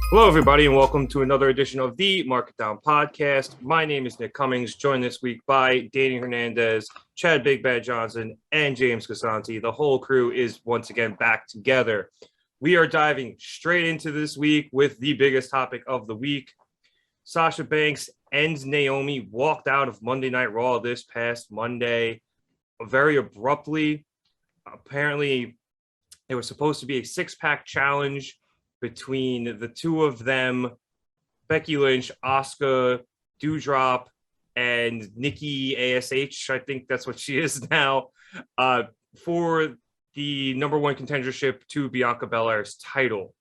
Hello, everybody, and welcome to another edition of the Market Down Podcast. My name is Nick Cummings, joined this week by Danny Hernandez, Chad Big Bad Johnson, and James Gisante. The whole crew is once again back together. We are diving straight into this week with the biggest topic of the week. Sasha Banks and Naomi walked out of Monday Night Raw this past Monday very abruptly. Apparently, it was supposed to be a six-pack challenge between the two of them, Becky Lynch, Asuka, Doudrop, and Nikki ASH. I think that's what she is now, for the number one contendership to Bianca Belair's title.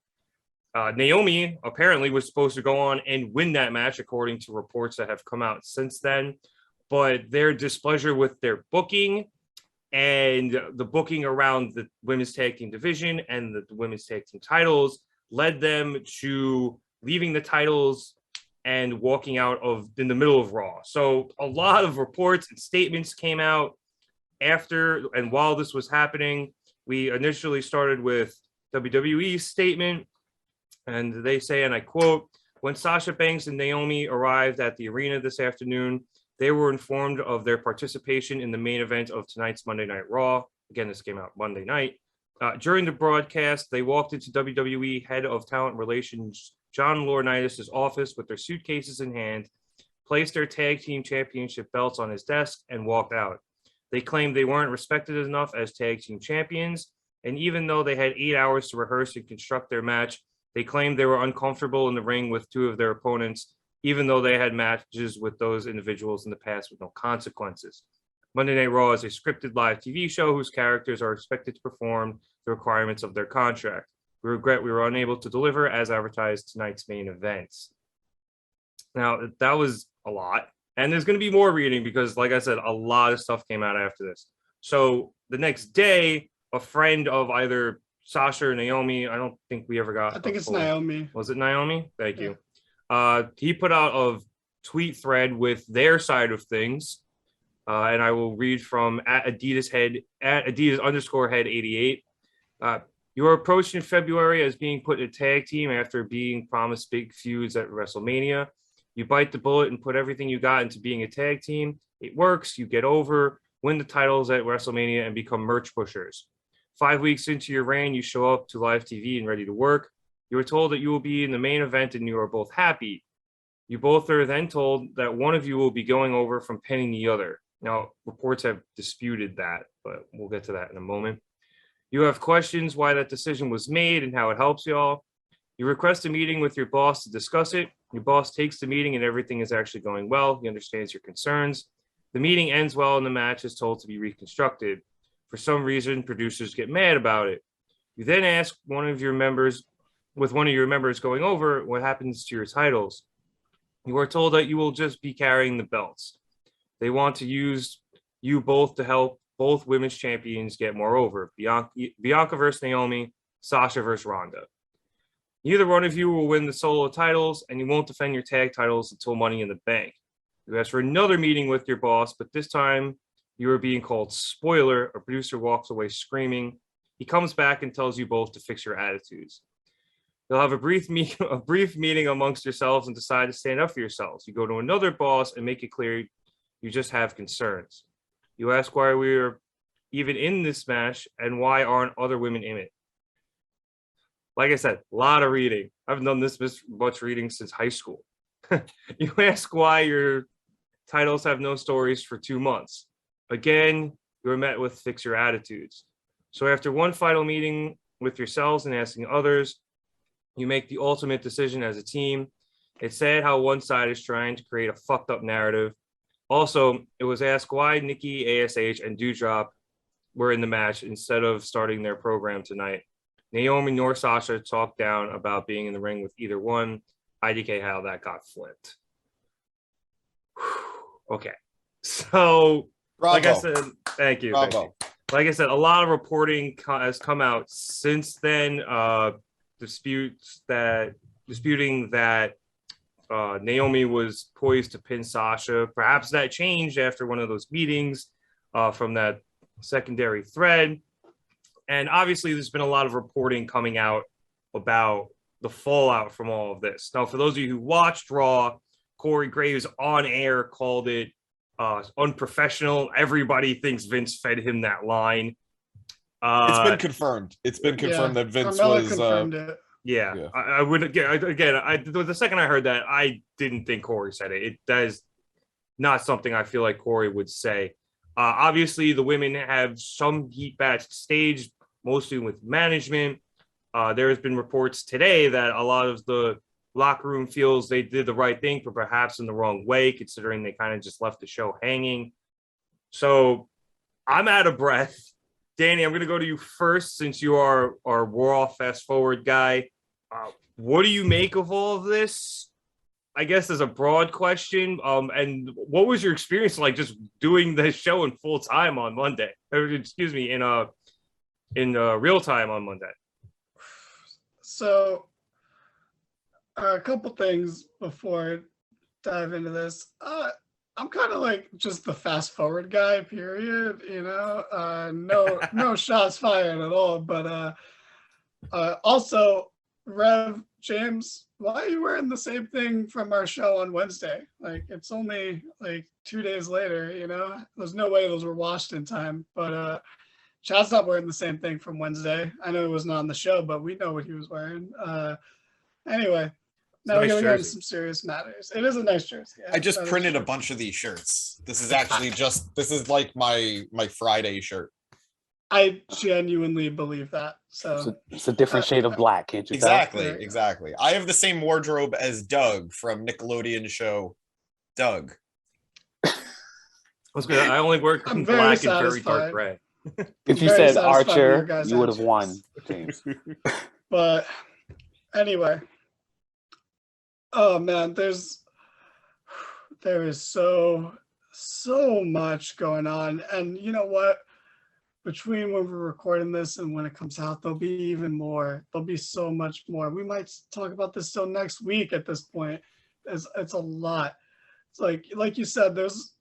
Naomi apparently was supposed to go on and win that match, according to reports that have come out since then. But their displeasure with their booking and the booking around the women's tag team division and the women's tag team titles led them to leaving the titles and walking out of in the middle of Raw. So a lot of reports and statements came out after and while this was happening. We initially started with WWE's statement, and they say, and I quote, "When Sasha Banks and Naomi arrived at the arena this afternoon, they were informed of their participation in the main event of tonight's Monday Night Raw." Again, this came out Monday night. During the broadcast, they walked into WWE Head of Talent Relations John Laurinaitis' office with their suitcases in hand, placed their tag team championship belts on his desk, and walked out. They claimed they weren't respected enough as tag team champions, and even though they had 8 hours to rehearse and construct their match, they claimed they were uncomfortable in the ring with two of their opponents, even though they had matches with those individuals in the past with no consequences. Monday Night Raw is a scripted live TV show whose characters are expected to perform the requirements of their contract. We regret we were unable to deliver as advertised tonight's main events. Now, that was a lot. And there's going to be more reading because, like I said, a lot of stuff came out after this. So the next day, a friend of either Sasha or Naomi, I don't think we ever got. I think it's Naomi. Was it Naomi? Thank you. He put out a tweet thread with their side of things. And I will read from at Adidas _head 88. You are approaching February as being put in a tag team after being promised big feuds at WrestleMania. You bite the bullet and put everything you got into being a tag team. It works. You get over, win the titles at WrestleMania, and become merch pushers. 5 weeks into your reign, you show up to live TV and ready to work. You are told that you will be in the main event and you are both happy. You both are then told that one of you will be going over from pinning the other. Now, reports have disputed that, but we'll get to that in a moment. You have questions why that decision was made and how it helps y'all. You request a meeting with your boss to discuss it. Your boss takes the meeting and everything is actually going well. He understands your concerns. The meeting ends well and the match is told to be reconstructed. For some reason, producers get mad about it. You then ask one of your members going over what happens to your titles. You are told that you will just be carrying the belts. They want to use you both to help both women's champions get more over. Bianca versus Naomi, Sasha versus Ronda. Neither one of you will win the solo titles, and you won't defend your tag titles until Money in the Bank. You ask for another meeting with your boss, but this time you are being called spoiler. A producer walks away screaming. He comes back and tells you both to fix your attitudes. You'll have a brief meeting amongst yourselves and decide to stand up for yourselves. You go to another boss and make it clear you just have concerns. You ask why we're even in this match and why aren't other women in it. Like I said, a lot of reading. I haven't done this much reading since high school. You ask why your titles have no stories for 2 months. Again, you're met with fix your attitudes. So after one final meeting with yourselves and asking others, you make the ultimate decision as a team. It's sad how one side is trying to create a fucked up narrative. Also, it was asked why Nikki, ASH, and Doudrop were in the match instead of starting their program tonight. Naomi nor Sasha talked down about being in the ring with either one. IDK how that got flipped. Okay. So, Bravo. Like I said, thank you. Bravo. Like I said, a lot of reporting has come out since then, disputing that Naomi was poised to pin Sasha. Perhaps that changed after one of those meetings from that secondary thread. And obviously, there's been a lot of reporting coming out about the fallout from all of this. Now, for those of you who watched Raw, Corey Graves on air called it unprofessional. Everybody thinks Vince fed him that line. It's been confirmed. It's been confirmed that Vince Carmella was. confirmed it. Yeah. I would again. The second I heard that, I didn't think Corey said it. That is not something I feel like Corey would say. Obviously, the women have some heat backstage, mostly with management. There has been reports today that a lot of the locker room feels they did the right thing, but perhaps in the wrong way, considering they kind of just left the show hanging. So I'm out of breath. Danny, I'm going to go to you first since you are our Raw fast forward guy. What do you make of all of this? I guess as a broad question. And what was your experience like just doing the show in full time on Monday? Excuse me, in real time on Monday. So a couple things before I dive into this. I'm kind of like just the fast forward guy, period. No shots fired at all. But also, Rev James, why are you wearing the same thing from our show on Wednesday? Like, it's only like 2 days later. There's no way those were washed in time. But Chad's not wearing the same thing from Wednesday. I know it was not on the show, but we know what he was wearing. Anyway. Now we're going to get into some serious matters. It is a nice jersey. I just printed a bunch of these shirts. This is actually this is like my Friday shirt. I genuinely believe that. So it's a different shade of black, can't you exactly, tell? Exactly. I have the same wardrobe as Doug from Nickelodeon show Doug. That's good. I only wear black and very dark gray. If you said Archer, you would have won, James. But anyway. Oh man, there is so much going on. And you know what? Between when we're recording this and when it comes out, there'll be even more. There'll be so much more. We might talk about this still next week at this point. It's a lot. It's like you said, there's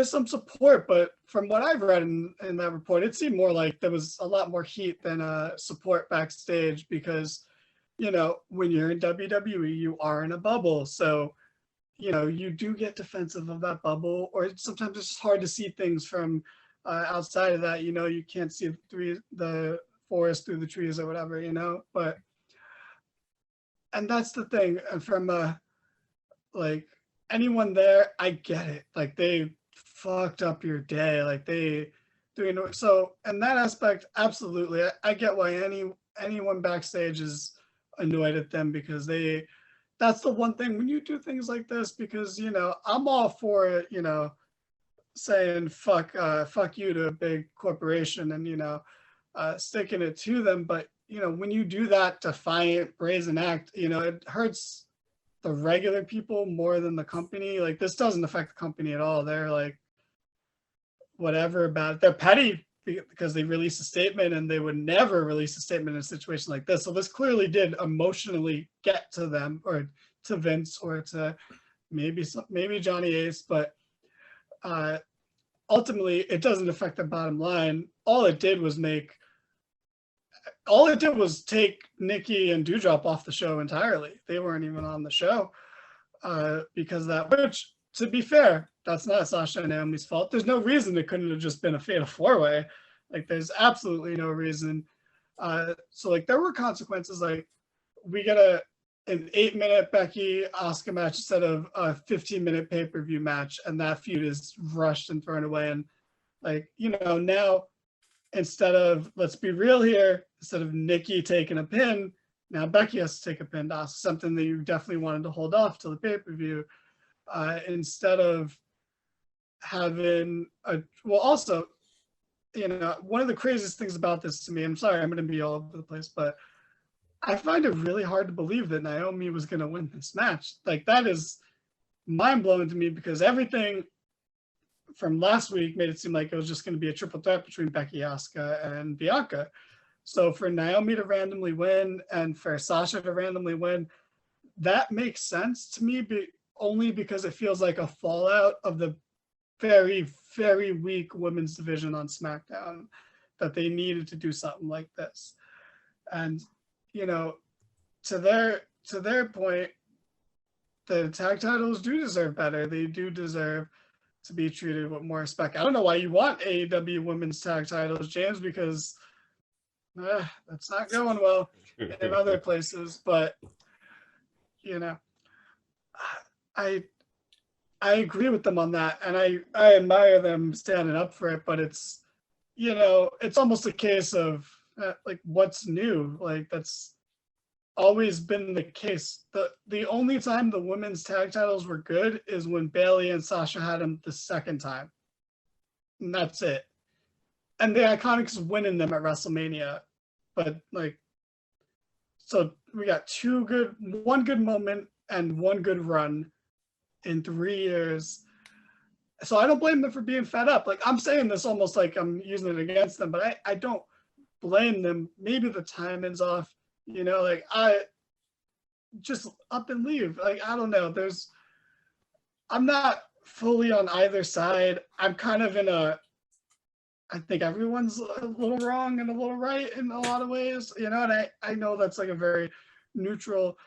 some support, but from what I've read in that report, it seemed more like there was a lot more heat than support backstage because when you're in WWE, you are in a bubble. So, you do get defensive of that bubble, or sometimes it's just hard to see things from outside of that. You can't see the forest through the trees or whatever, but, and that's the thing. And from like anyone there, I get it. Like they fucked up your day. Like so in that aspect, absolutely. I get why anyone backstage is annoyed at them because that's the one thing when you do things like this, because I'm all for it, saying fuck you to a big corporation and sticking it to them, but when you do that defiant brazen act, it hurts the regular people more than the company. Like this doesn't affect the company at all. They're like whatever about it. They're petty because they released a statement, and they would never release a statement in a situation like this. So this clearly did emotionally get to them, or to Vince, or to maybe Johnny Ace, but ultimately it doesn't affect the bottom line. All it did was take Nikki and Doudrop off the show entirely. They weren't even on the show because of that, which, to be fair, that's not Sasha and Naomi's fault. There's no reason it couldn't have just been a fatal four-way. Like, there's absolutely no reason. So, like, there were consequences. Like, we get an 8-minute Becky Asuka match instead of a 15-minute pay-per-view match, and that feud is rushed and thrown away. And, like, now, instead of, let's be real here, instead of Nikki taking a pin, now Becky has to take a pin to Asuka, something that you definitely wanted to hold off till the pay-per-view. Instead of having also, one of the craziest things about this to me, I'm sorry, I'm going to be all over the place, but I find it really hard to believe that Naomi was going to win this match. Like, that is mind-blowing to me, because everything from last week made it seem like it was just going to be a triple threat between Becky, Asuka, and Bianca. So for Naomi to randomly win and for Sasha to randomly win, that makes sense to me, only because it feels like a fallout of the very, very weak women's division on SmackDown, that they needed to do something like this. And, to their point, the tag titles do deserve better. They do deserve to be treated with more respect. I don't know why you want AEW women's tag titles, James, because that's not going well in other places. But you know, I agree with them on that, and I admire them standing up for it. But it's, you know, it's almost a case of like, what's new? Like, that's always been the case. The only time the women's tag titles were good is when Bayley and Sasha had them the second time, and that's it. And the Iconics winning them at WrestleMania, but like, so we got one good moment and one good run in 3 years. So I don't blame them for being fed up. Like, I'm saying this almost like I'm using it against them, but I don't blame them. Maybe the timing's off, you know, like, I just up and leave. Like, I don't know. I'm not fully on either side. I'm kind of I think everyone's a little wrong and a little right in a lot of ways, you know, and I know that's like a very neutral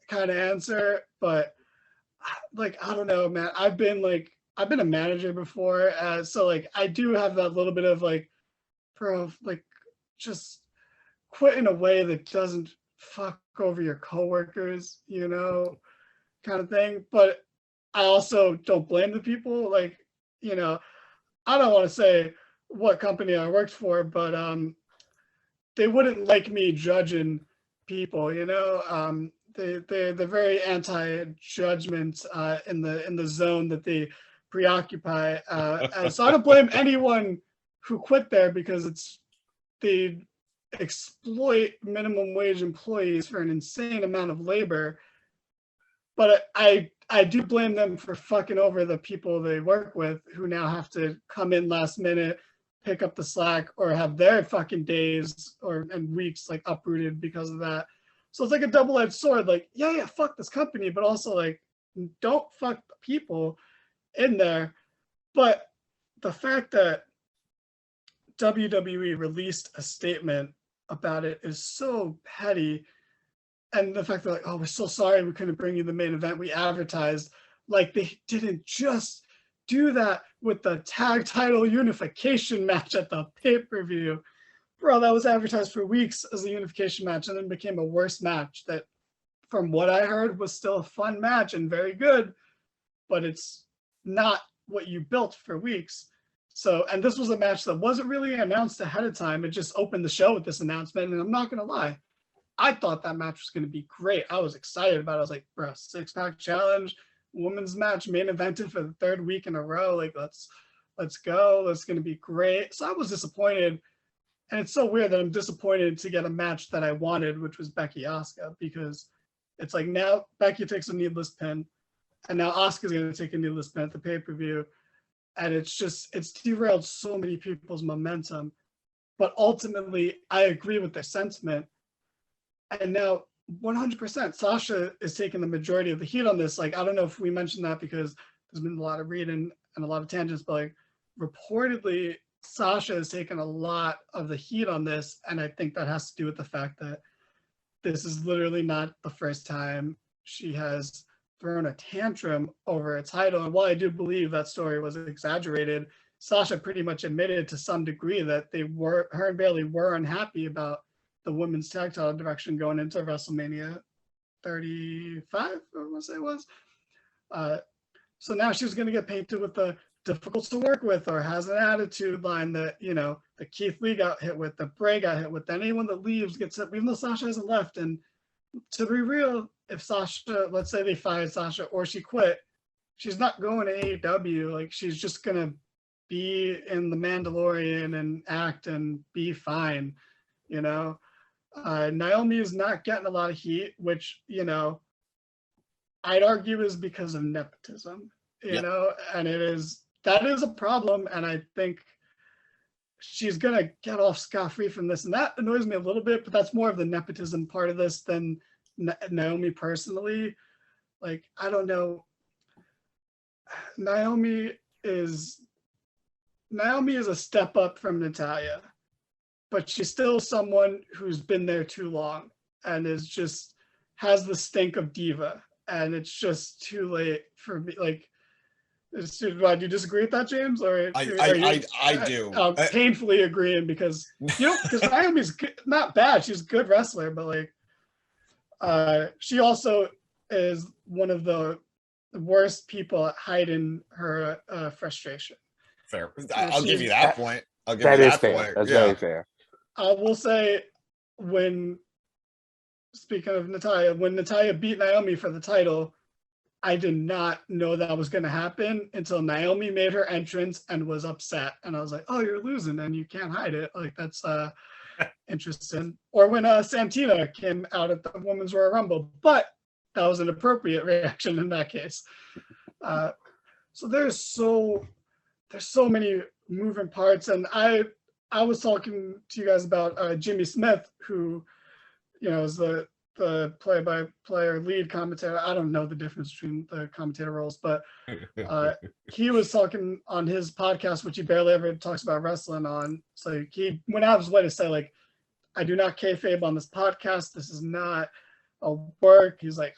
kind of answer, but like, I don't know, man. I've been a manager before, so like, I do have that little bit of like, just quit in a way that doesn't fuck over your coworkers, you know, kind of thing. But I also don't blame the people. Like, you know, I don't want to say what company I worked for, but they wouldn't like me judging people, you know. They're very anti-judgment in the zone that they preoccupy. And so I don't blame anyone who quit there, because they exploit minimum wage employees for an insane amount of labor. But I do blame them for fucking over the people they work with, who now have to come in last minute, pick up the slack, or have their fucking days and weeks like uprooted because of that. So it's like a double-edged sword. Like, yeah, fuck this company, but also like, don't fuck the people in there. But the fact that WWE released a statement about it is so petty. And the fact that like, oh, we're so sorry we couldn't bring you the main event, we advertised. Like, they didn't just do that with the tag title unification match at the pay-per-view. Bro, that was advertised for weeks as a unification match, and then became a worse match that, from what I heard, was still a fun match and very good, but it's not what you built for weeks. So, and this was a match that wasn't really announced ahead of time. It just opened the show with this announcement, and I'm not going to lie, I thought that match was going to be great. I was excited about it. I was like, bro, 6-pack challenge, women's match, main evented for the third week in a row. Like, let's go. That's going to be great. So I was disappointed. And it's so weird that I'm disappointed to get a match that I wanted, which was Becky Asuka, because it's like, now Becky takes a needless pin, and now Asuka's going to take a needless pin at the pay-per-view. And it's derailed so many people's momentum. But ultimately, I agree with their sentiment. And now 100%, Sasha is taking the majority of the heat on this. Like, I don't know if we mentioned that because there's been a lot of reading and a lot of tangents, but like, reportedly, Sasha has taken a lot of the heat on this. And I think that has to do with the fact that this is literally not the first time she has thrown a tantrum over a title. And while I do believe that story was exaggerated, Sasha pretty much admitted to some degree that her and Bayley were unhappy about the women's tag title direction going into WrestleMania 35, I want to say it was. So now she's going to get painted with the difficult to work with, or has an attitude line that, you know, the Keith Lee got hit with, the Bray got hit with, anyone that leaves gets hit, even though Sasha hasn't left. And to be real, if Sasha, let's say they fired Sasha or she quit, she's not going to AEW. Like, she's just going to be in The Mandalorian and act and be fine, you know. Naomi is not getting a lot of heat, which, you know, I'd argue is because of nepotism, you know, and that is a problem. And I think she's going to get off scot-free from this. And that annoys me a little bit, but that's more of the nepotism part of this than Naomi personally. Like, I don't know. Naomi is a step up from Natalya, but she's still someone who's been there too long and is just has the stink of diva, and it's just too late for me. Like, do you disagree with that, James? Or I do. Painfully agreeing because because Naomi's not bad. She's a good wrestler, but like, she also is one of the worst people at hiding her frustration. Fair. I'll give you that point. I'll give you that that fair. point. That's very fair. I will say, speaking of Natalya, when Natalya beat Naomi for the title, I did not know that was going to happen until Naomi made her entrance and was upset. And I was like, oh, you're losing and you can't hide it. Like, that's interesting. Or when Santina came out at the Women's Royal Rumble, but that was an appropriate reaction in that case. So there's so many moving parts. And I was talking to you guys about Jimmy Smith, who, is the play-by-player lead commentator. I don't know the difference between the commentator roles, but he was talking on his podcast, which he barely ever talks about wrestling on. So he went out of his way to say, like, I do not kayfabe on this podcast. This is not a work. He was like,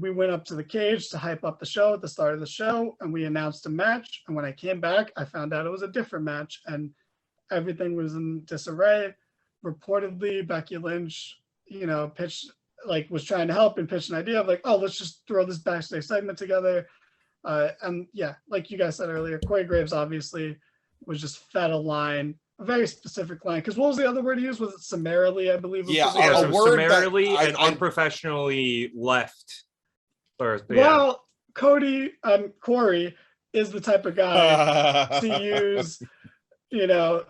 we went up to the cage to hype up the show at the start of the show, and we announced a match. And when I came back, I found out it was a different match, and everything was in disarray. Reportedly, Becky Lynch, was trying to help and pitch an idea of like, oh, let's just throw this backstage segment together. And yeah, like you guys said earlier, Corey Graves obviously was just fed a line, a very specific line. Because what was the other word he used? Was it summarily, I believe? Yeah, so summarily and unprofessionally left. Well, Corey is the type of guy to use,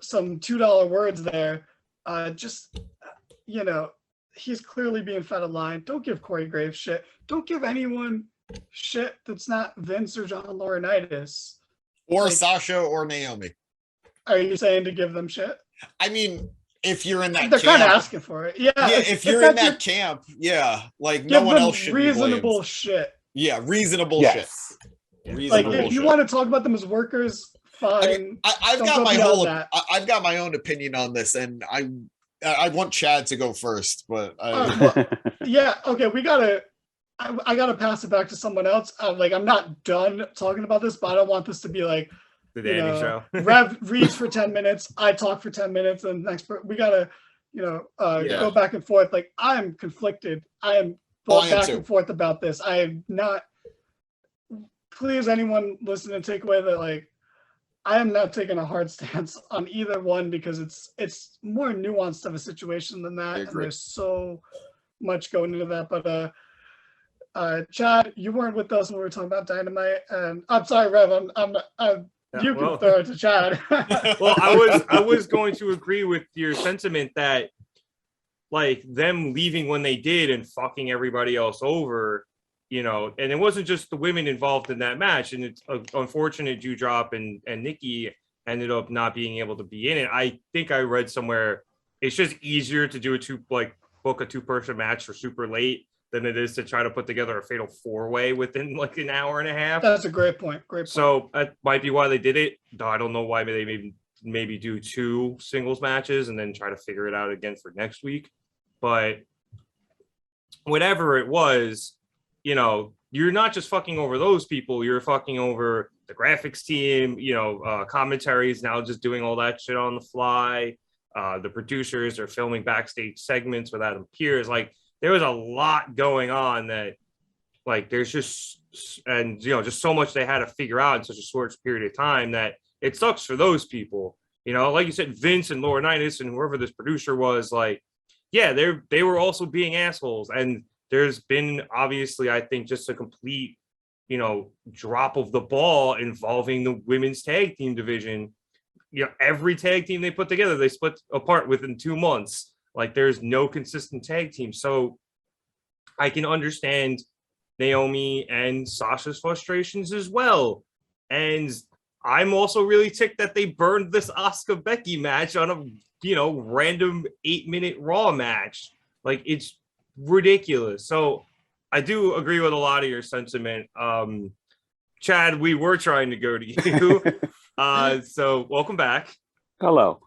some $2 words there. He's clearly being fed a line. Don't give Corey Graves shit. Don't give anyone shit that's not Vince or John Laurinaitis. Or Sasha or Naomi. Are you saying to give them shit? I mean, if you're in that they're camp, kind of asking for it. Yeah. If you're in that camp, like no one else should reasonable be shit. Yeah, reasonable shit. Reasonable if you want to talk about them as workers, fine. I mean, I've got my own opinion on this, and I want Chad to go first, but yeah, okay, I gotta pass it back to someone else. I'm not done talking about this, but I don't want this to be like the Danny show. Rev reads for 10 minutes, I talk for 10 minutes, and we gotta go back and forth. Like, I'm conflicted. I am back and forth about this. I am not. Please, anyone listening, take away that like, I am not taking a hard stance on either one because it's more nuanced of a situation than that, and there's so much going into that. But Chad, you weren't with us when we were talking about Dynamite, and I'm sorry, Rev. You can throw it to Chad. Well, I was going to agree with your sentiment that like them leaving when they did and fucking everybody else over. And it wasn't just the women involved in that match, and it's unfortunate Dewdrop and Nikki ended up not being able to be in it. I think I read somewhere it's just easier to do book a 2-person match for super late than it is to try to put together a fatal 4-way within like an hour and a half. That's a great point. So that might be why they did it. I don't know why they maybe do 2 singles matches and then try to figure it out again for next week. But whatever it was, you're not just fucking over those people, you're fucking over the graphics team, commentaries now just doing all that shit on the fly. The producers are filming backstage segments with Adam Pearce. Like, there was a lot going on that, like, there's just so much they had to figure out in such a short period of time that it sucks for those people. Like you said, Vince and Laurinaitis and whoever this producer was, like, yeah, they were also being assholes. And there's been, obviously, I think, just a complete, drop of the ball involving the women's tag team division. Every tag team they put together, they split apart within 2 months. Like, there's no consistent tag team. So I can understand Naomi and Sasha's frustrations as well. And I'm also really ticked that they burned this Asuka Becky match on a, random 8-minute Raw match. Like, it's ridiculous. So I do agree with a lot of your sentiment. Chad, we were trying to go to you. So welcome back. Hello.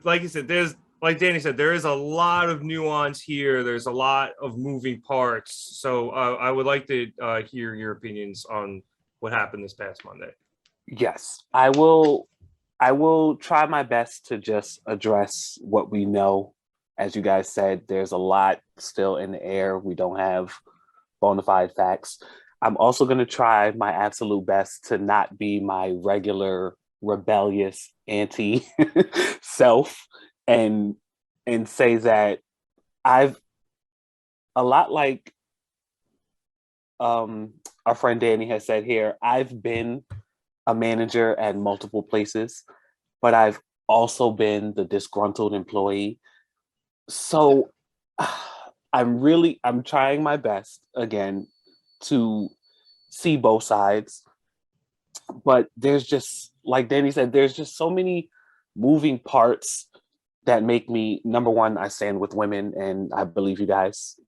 Like you said, there's like Danny said, there is a lot of nuance here. There's a lot of moving parts. So I would like to hear your opinions on what happened this past Monday. Yes, I will. I will try my best to just address what we know. As you guys said, there's a lot still in the air. We don't have bona fide facts. I'm also going to try my absolute best to not be my regular rebellious anti self and say that I've a lot like our friend Danny has said here, I've been a manager at multiple places, but I've also been the disgruntled employee. So I'm trying my best again to see both sides. But there's just, like Danny said, there's just so many moving parts that make me, number one, I stand with women, and I believe you guys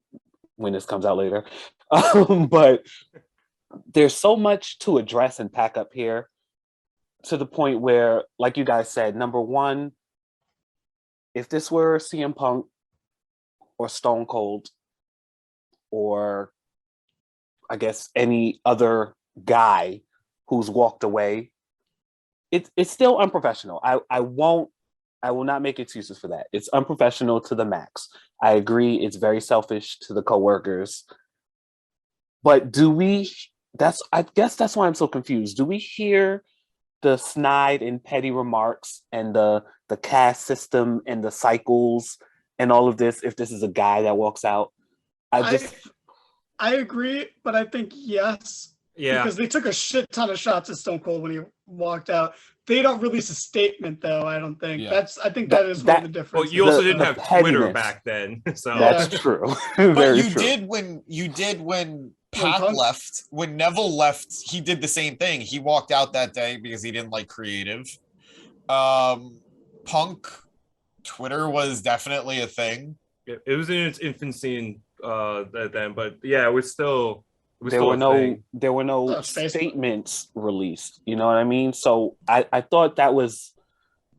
when this comes out later. But there's so much to address and pack up here, to the point where, like you guys said, number one, if this were CM Punk or Stone Cold, or I guess any other guy who's walked away, it's still unprofessional. I will not make excuses for that. It's unprofessional to the max. I agree, it's very selfish to the coworkers. But I guess that's why I'm so confused. Do we hear the snide and petty remarks and the caste system and the cycles and all of this if this is a guy that walks out? I agree, but I think yes. Yeah. Because they took a shit ton of shots at Stone Cold when he walked out. They don't release a statement, though. I don't think I think that is one of the differences. Well, you also didn't have Twitter back then, so that's true. But you did when Pac left, when Neville left, he did the same thing. He walked out that day because he didn't like creative. Punk Twitter was definitely a thing. It was in its infancy then, but yeah, it was still. There were no statements released. You know what I mean? So I thought that was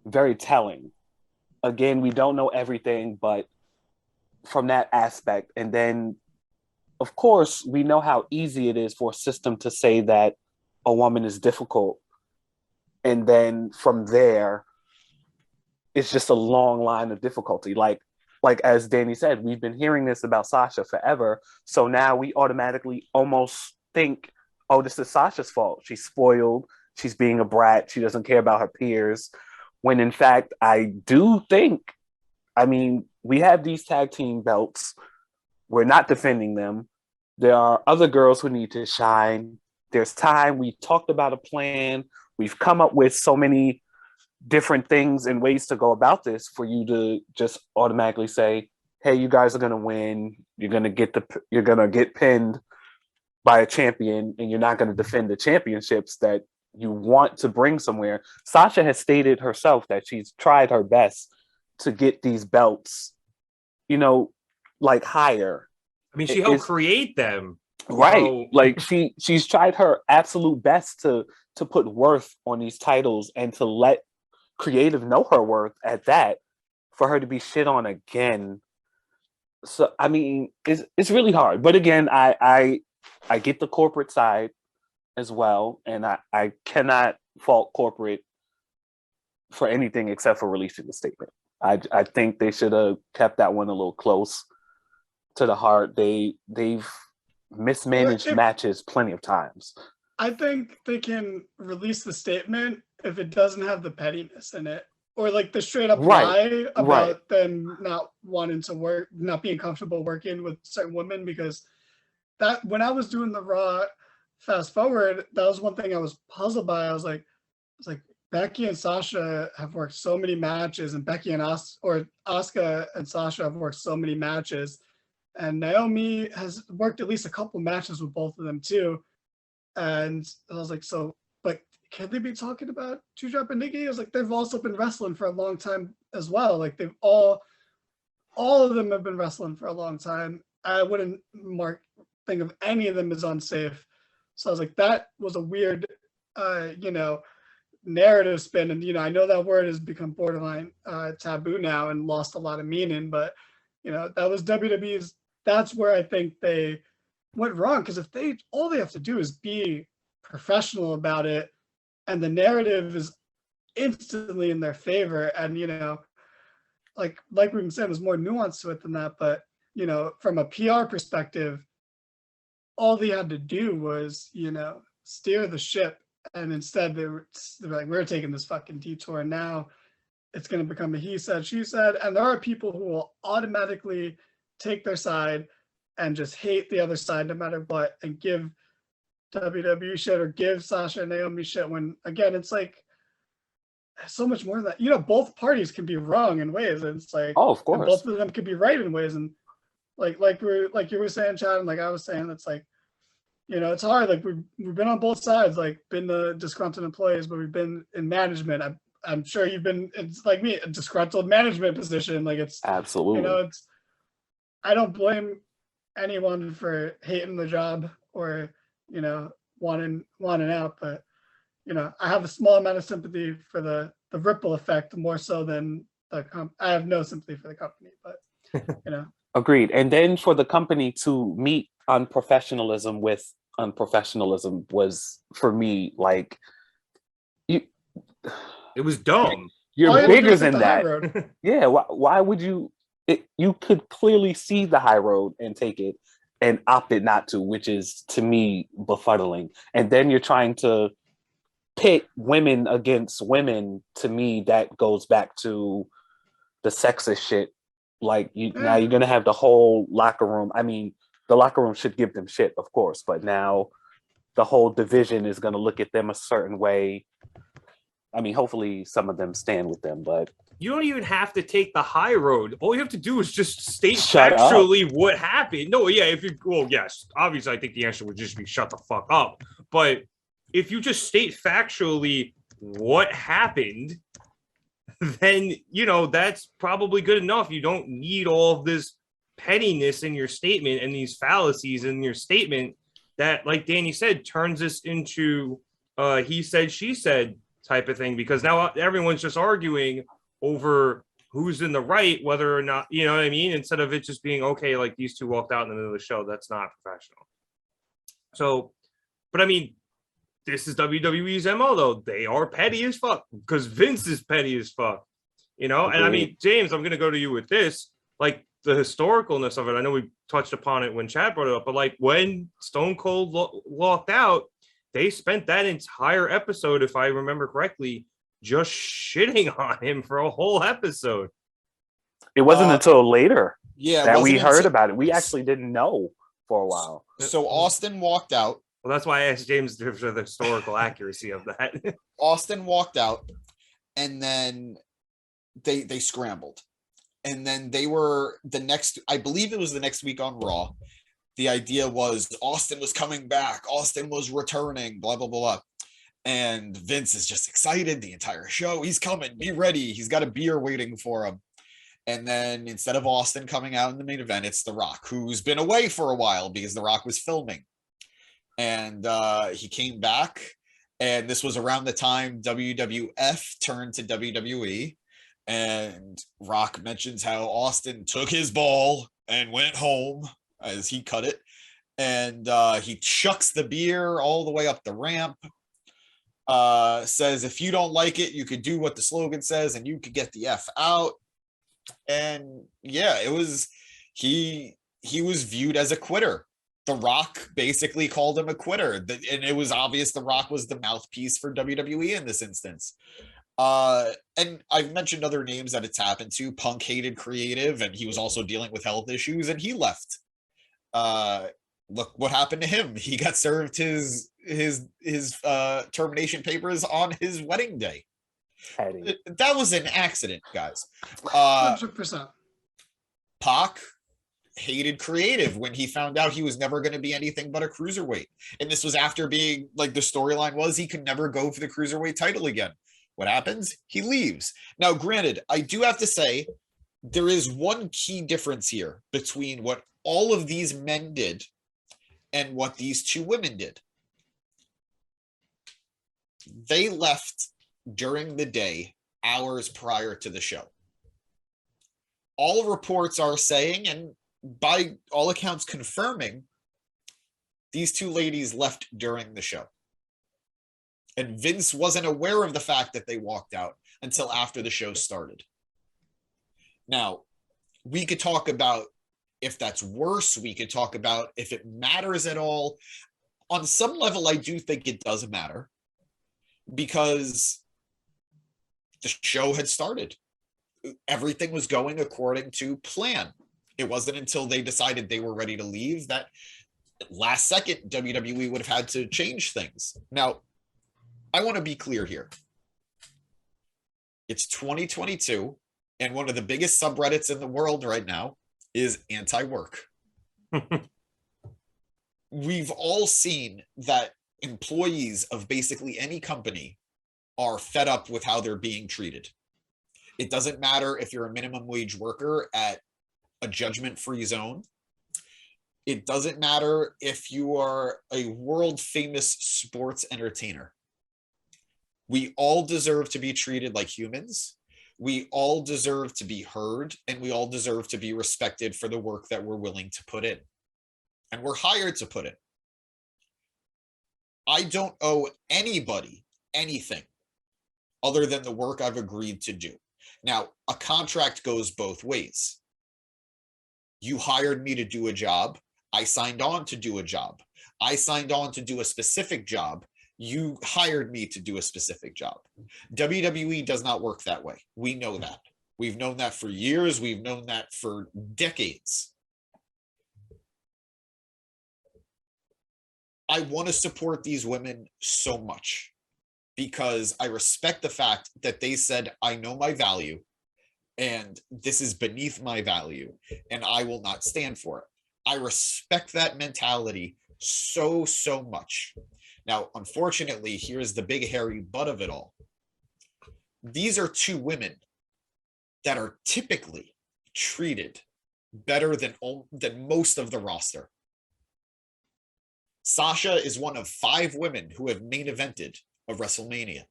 very telling. Again, we don't know everything, but from that aspect, and then of course we know how easy it is for a system to say that a woman is difficult, and then from there, it's just a long line of difficulty. Like as Danny said, we've been hearing this about Sasha forever. So now we automatically almost think, oh, this is Sasha's fault. She's spoiled. She's being a brat. She doesn't care about her peers. When in fact, I do think, I mean, we have these tag team belts. We're not defending them. There are other girls who need to shine. There's time. We talked about a plan. We've come up with so many different things and ways to go about this for you to just automatically say, hey, you guys are going to win. You're going to get pinned by a champion, and you're not going to defend the championships that you want to bring somewhere. Sasha has stated herself that she's tried her best to get these belts, like higher. I mean, she helped create them. Right. So, like she's tried her absolute best to put worth on these titles and to let creative know her worth at that, for her to be shit on again. So I mean, it's really hard. But again, I get the corporate side as well, and I cannot fault corporate for anything except for releasing the statement. I think they should have kept that one a little close to the heart. They've mismanaged matches plenty of times. I think they can release the statement if it doesn't have the pettiness in it, or like the straight up lie about them not wanting to work, not being comfortable working with certain women. Because that, when I was doing the Raw fast forward, that was one thing I was puzzled by. I was like Becky and Sasha have worked so many matches, and Becky and Asuka and Sasha have worked so many matches, and Naomi has worked at least a couple matches with both of them too. And I was like, so, but can they be talking about Two-Drop and Nikki? I was like, they've also been wrestling for a long time as well. Like they've all of them have been wrestling for a long time. I wouldn't think of any of them as unsafe. So I was like, that was a weird, narrative spin, and I know that word has become borderline taboo now and lost a lot of meaning, but that was WWE's. That's where I think they went wrong, because if all they have to do is be professional about it, and the narrative is instantly in their favor, and like we've been saying, there's more nuance to it than that, but from a PR perspective, all they had to do was steer the ship, and instead they're like, we're taking this fucking detour, and now it's going to become a he said, she said, and there are people who will automatically take their side and just hate the other side no matter what, and give WWE shit or give Sasha and Naomi shit, when again it's like so much more than that. Both parties can be wrong in ways, and it's like, oh, of course, both of them could be right in ways, and like you were saying, Chad, and like I was saying, it's like it's hard. Like we've been on both sides, like been the disgruntled employees, but we've been in management. I'm sure you've been, it's like me, a disgruntled management position. Like it's absolutely, it's, I don't blame anyone for hating the job or wanting out, but I have a small amount of sympathy for the ripple effect, more so than I have no sympathy for the company, but agreed. And then for the company to meet unprofessionalism with unprofessionalism was, for me, like, it was dumb. You're bigger than that. Yeah, why would you? You could clearly see the high road and take it, and opted not to, which is, to me, befuddling. And then you're trying to pit women against women. To me, that goes back to the sexist shit. Like, now you're gonna have the whole locker room. I mean, the locker room should give them shit, of course, but now the whole division is gonna look at them a certain way. I mean, hopefully some of them stand with them, but you don't even have to take the high road. All you have to do is just state factually what happened. No, yeah, yes, obviously I think the answer would just be shut the fuck up. But if you just state factually what happened, then, that's probably good enough. You don't need all of this pettiness in your statement and these fallacies in your statement that, like Danny said, turns this into he said, she said type of thing, because now everyone's just arguing over who's in the right, whether or not, you know what I mean? Instead of it just being, okay, like these two walked out in the middle of the show. That's not professional. So, but I mean, this is WWE's MO, though. They are petty as fuck because Vince is petty as fuck, And I mean, James, I'm going to go to you with this, like the historicalness of it. I know we touched upon it when Chad brought it up, but like when Stone Cold walked out, they spent that entire episode, if I remember correctly, just shitting on him for a whole episode. It wasn't until later that we heard about it. We actually didn't know for a while. So Austin walked out. Well, that's why I asked James for the historical accuracy of that. Austin walked out, and then they scrambled. And then they were I believe it was the next week on Raw. The idea was Austin was coming back. Austin was returning, blah, blah, blah, blah. And Vince is just excited the entire show. He's coming. Be ready. He's got a beer waiting for him. And then instead of Austin coming out in the main event, it's The Rock, who's been away for a while because The Rock was filming. And he came back. And this was around the time WWF turned to WWE. And Rock mentions how Austin took his ball and went home, as he cut it. And he chucks the beer all the way up the ramp. Says, if you don't like it, you could do what the slogan says and you could get the F out. And yeah, it was, he was viewed as a quitter. The Rock basically called him a quitter. And it was obvious The Rock was the mouthpiece for WWE in this instance. And I've mentioned other names that it's happened to. Punk hated creative, and he was also dealing with health issues, and he left. Look what happened to him. He got served his termination papers on his wedding day. That was an accident, guys. 100%. Pac hated creative when he found out he was never going to be anything but a cruiserweight. And this was after being, like, the storyline was he could never go for the cruiserweight title again. What happens? He leaves. Now, granted, I do have to say, there is one key difference here between what all of these men did and what these two women did. They left during the day, hours prior to the show. All reports are saying, and by all accounts confirming, these two ladies left during the show. And Vince wasn't aware of the fact that they walked out until after the show started. Now, we could talk about if that's worse. We could talk about if it matters at all. On some level, I do think it does matter because the show had started. Everything was going according to plan. It wasn't until they decided they were ready to leave that last second WWE would have had to change things. Now, I want to be clear here. It's 2022, and one of the biggest subreddits in the world right now is anti-work. We've all seen that employees of basically any company are fed up with how they're being treated. It doesn't matter if you're a minimum wage worker at a judgment-free zone. It doesn't matter if you are a world-famous sports entertainer. We all deserve to be treated like humans. We all deserve to be heard, and we all deserve to be respected for the work that we're willing to put in. And we're hired to put in. I don't owe anybody anything other than the work I've agreed to do. Now, a contract goes both ways. You hired me to do a job. I signed on to do a job. I signed on to do a specific job. You hired me to do a specific job. WWE does not work that way. We know that. We've known that for years. We've known that for decades. I want to support these women so much because I respect the fact that they said, I know my value and this is beneath my value and I will not stand for it. I respect that mentality so much. Now, unfortunately, here's the big hairy butt of it all. These are two women that are typically treated better than most of the roster. Sasha is one of 5 women who have main evented a WrestleMania.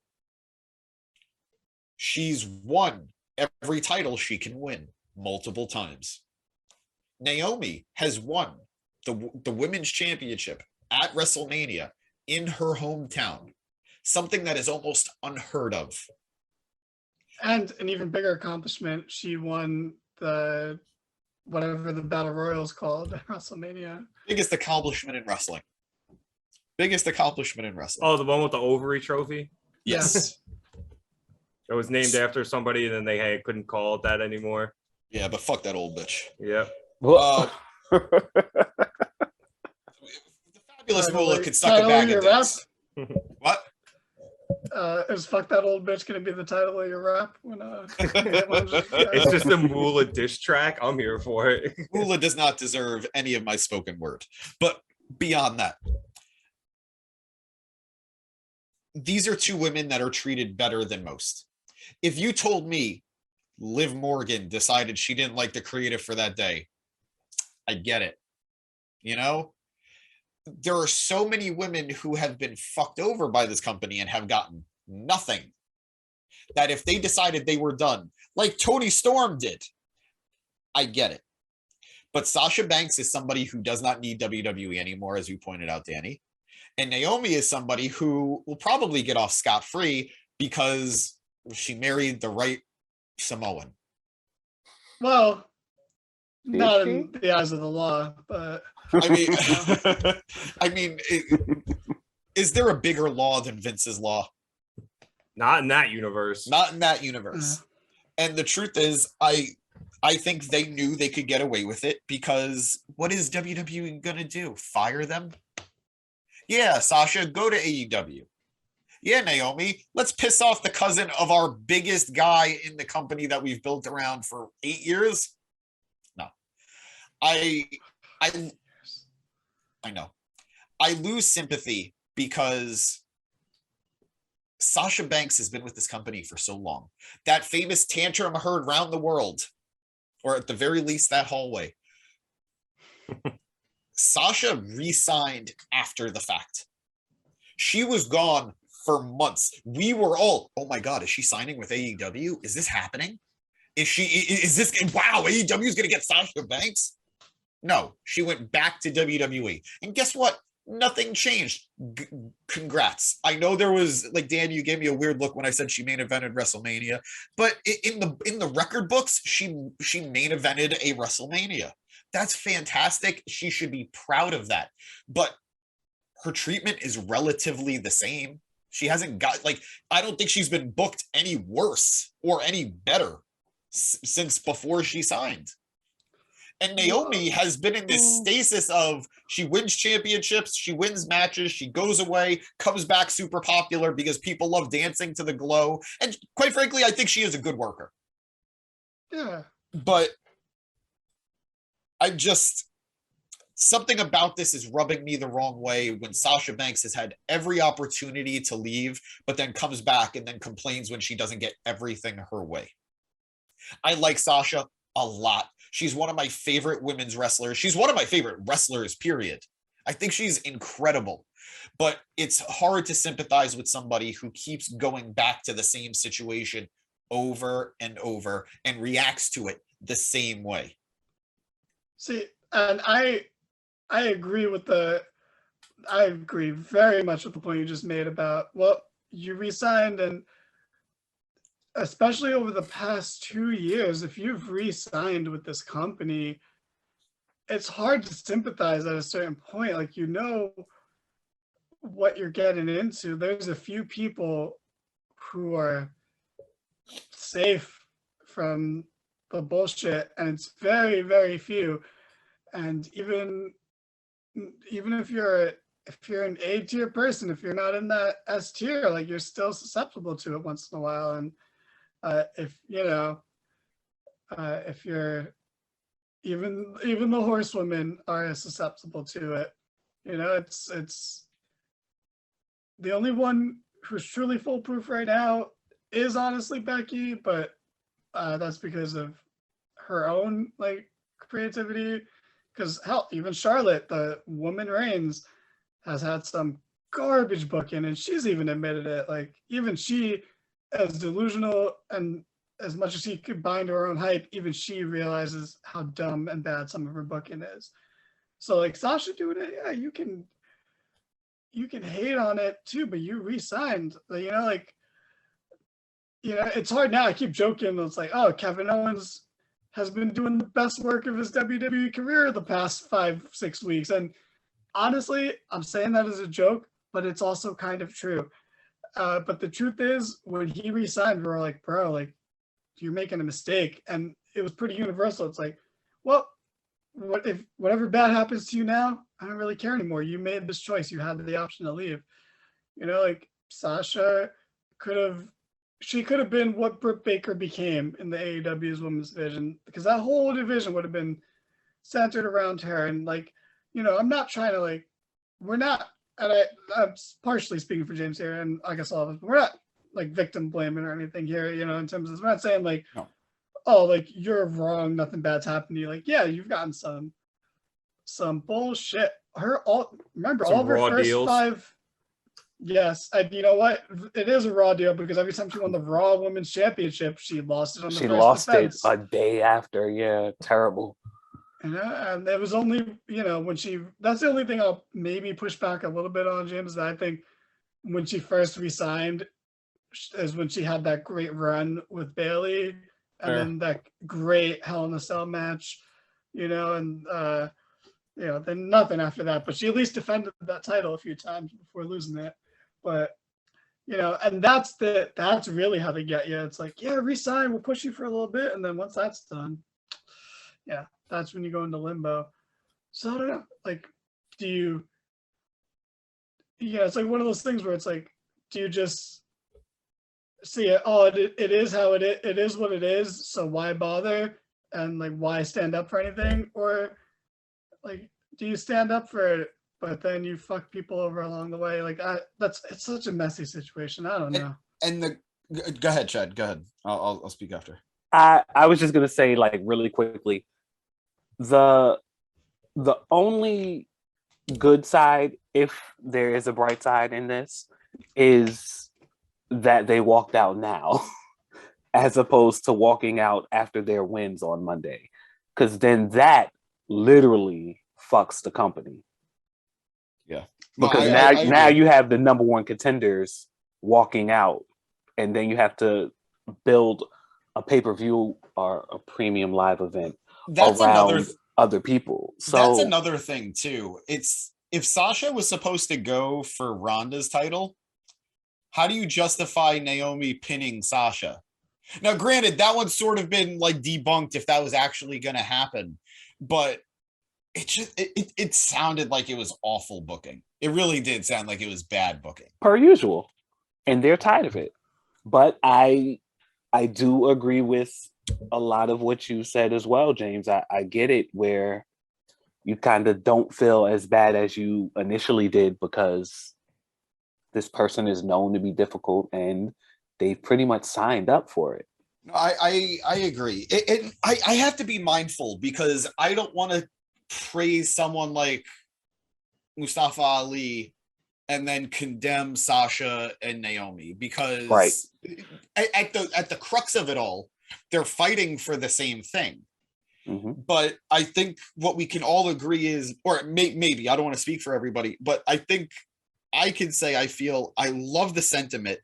She's won every title she can win multiple times. Naomi has won the women's championship at WrestleMania in her hometown, something that is almost unheard of. And an even bigger accomplishment, she won the whatever the Battle Royal is called at WrestleMania. Biggest accomplishment in wrestling. Biggest accomplishment in wrestling. Oh, the one with the ovary trophy? Yes. It was named after somebody, and then they couldn't call it that anymore. Yeah, but fuck that old bitch. Yeah. The fabulous Moolah could suck a bag of dicks. What? Is fuck that old bitch gonna be the title of your rap? When It's just a Moolah diss track. I'm here for it. Moolah does not deserve any of my spoken word. But beyond that, these are two women that are treated better than most. If you told me Liv Morgan decided she didn't like the creative for that day, I get it. You know, there are so many women who have been fucked over by this company and have gotten nothing, that if they decided they were done, like Toni Storm did, I get it. But Sasha Banks is somebody who does not need WWE anymore, as you pointed out, Danny. And Naomi is somebody who will probably get off scot-free because she married the right Samoan. Well, not in the eyes of the law, but I mean, is there a bigger law than Vince's law? Not in that universe. Not in that universe. And the truth is, I think they knew they could get away with it because what is WWE gonna do? Fire them? Yeah, Sasha, go to AEW. Yeah, Naomi, let's piss off the cousin of our biggest guy in the company that we've built around for 8 years. No, I know. I lose sympathy because Sasha Banks has been with this company for so long. That famous tantrum heard round the world, or at the very least that hallway. Sasha re-signed after the fact. She was gone for months. We were all, oh my God, is she signing with AEW? Is this happening? Is this, wow, AEW is going to get Sasha Banks? No, she went back to WWE. And guess what? Nothing changed. Congrats. I know there was, like, Dan, you gave me a weird look when I said she main evented WrestleMania, but in the record books, she main evented a WrestleMania. That's fantastic. She should be proud of that. But her treatment is relatively the same. She hasn't got, like, I don't think she's been booked any worse or any better since before she signed. And Naomi has been in this stasis of she wins championships, she wins matches, she goes away, comes back super popular because people love dancing to the glow. And quite frankly, I think she is a good worker. Yeah. But something about this is rubbing me the wrong way when Sasha Banks has had every opportunity to leave, but then comes back and then complains when she doesn't get everything her way. I like Sasha a lot. She's one of my favorite women's wrestlers. She's one of my favorite wrestlers, period. I think she's incredible, but it's hard to sympathize with somebody who keeps going back to the same situation over and over and reacts to it the same way. See, and I agree very much with the point you just made about, well, you resigned, and especially over the past 2 years, if you've re-signed with this company, it's hard to sympathize at a certain point. Like, you know what you're getting into. There's a few people who are safe from the bullshit, and it's very, very few. And even if you're an A tier person, if you're not in that S tier, like, you're still susceptible to it once in a while. And if you're even the horsewomen are susceptible to it. It's the only one who's truly foolproof right now is honestly Becky, but that's because of her own, like, creativity. Because hell, even Charlotte, the woman Reigns, has had some garbage booking, and she's even admitted it. Like, even she, as delusional and as much as she could bind to her own hype, even she realizes how dumb and bad some of her booking is. So, like, Sasha doing it, yeah, you can hate on it too, but you re-signed. It's hard now. I keep joking. It's like, oh, Kevin Owens has been doing the best work of his WWE career the past 5-6 weeks. And honestly, I'm saying that as a joke, but it's also kind of true. But the truth is, when he re-signed, we were like, bro, like, you're making a mistake. And it was pretty universal. It's like, well, whatever bad happens to you now, I don't really care anymore. You made this choice. You had the option to leave. Like, Sasha could have been what Britt Baker became in the AEW's women's division, because that whole division would have been centered around her. And, like, I'm not trying to, like, we're not, and I'm partially speaking for James here, and I guess all of us, we're not, like, victim blaming or anything here, in terms of, we're not saying, like, no, oh, like, you're wrong, nothing bad's happened to you. Like, yeah, you've gotten some bullshit. Remember, all of her first deals. 5. Yes, and you know what? It is a Raw deal, because every time she won the Raw Women's Championship, she lost it on the first defense. It a day after. Yeah, terrible. And it was only, that's the only thing I'll maybe push back a little bit on, James, that I think when she first re-signed is when she had that great run with Bayley, and then that great Hell in a Cell match, and then nothing after that. But she at least defended that title a few times before losing it. But, and that's really how they get you. It's like, yeah, resign, we'll push you for a little bit. And then once that's done, yeah, that's when you go into limbo. So I don't know, like, it's like one of those things where it's like, do you just see it? Oh, it is how it is. It is what it is. So why bother? And, like, why stand up for anything? Or, like, do you stand up for it, but then you fuck people over along the way? Like, it's such a messy situation. I don't know. Go ahead, Chad. Go ahead. I'll speak after. I was just gonna say, like, really quickly, the only good side, if there is a bright side in this, is that they walked out now as opposed to walking out after their wins on Monday. Because then that literally fucks the company. Yeah. Because No, now agree. you have the number one contenders walking out, and then you have to build a pay-per-view or a premium live event That's around other people. So that's another thing too. It's if Sasha was supposed to go for Ronda's title, how do you justify Naomi pinning Sasha? Now, granted, that one's sort of been like debunked if that was actually going to happen, but it sounded like it was awful booking. It really did sound like it was bad booking, per usual, and they're tired of it. But I do agree with a lot of what you said as well, James. I get it where you kind of don't feel as bad as you initially did because this person is known to be difficult and they pretty much signed up for it. I agree. I have to be mindful because I don't want to praise someone like Mustafa Ali and then condemn Sasha and Naomi because right. at the crux of it all, they're fighting for the same thing. Mm-hmm. But I think what we can all agree is, or maybe I don't want to speak for everybody, but I think I can say I love the sentiment.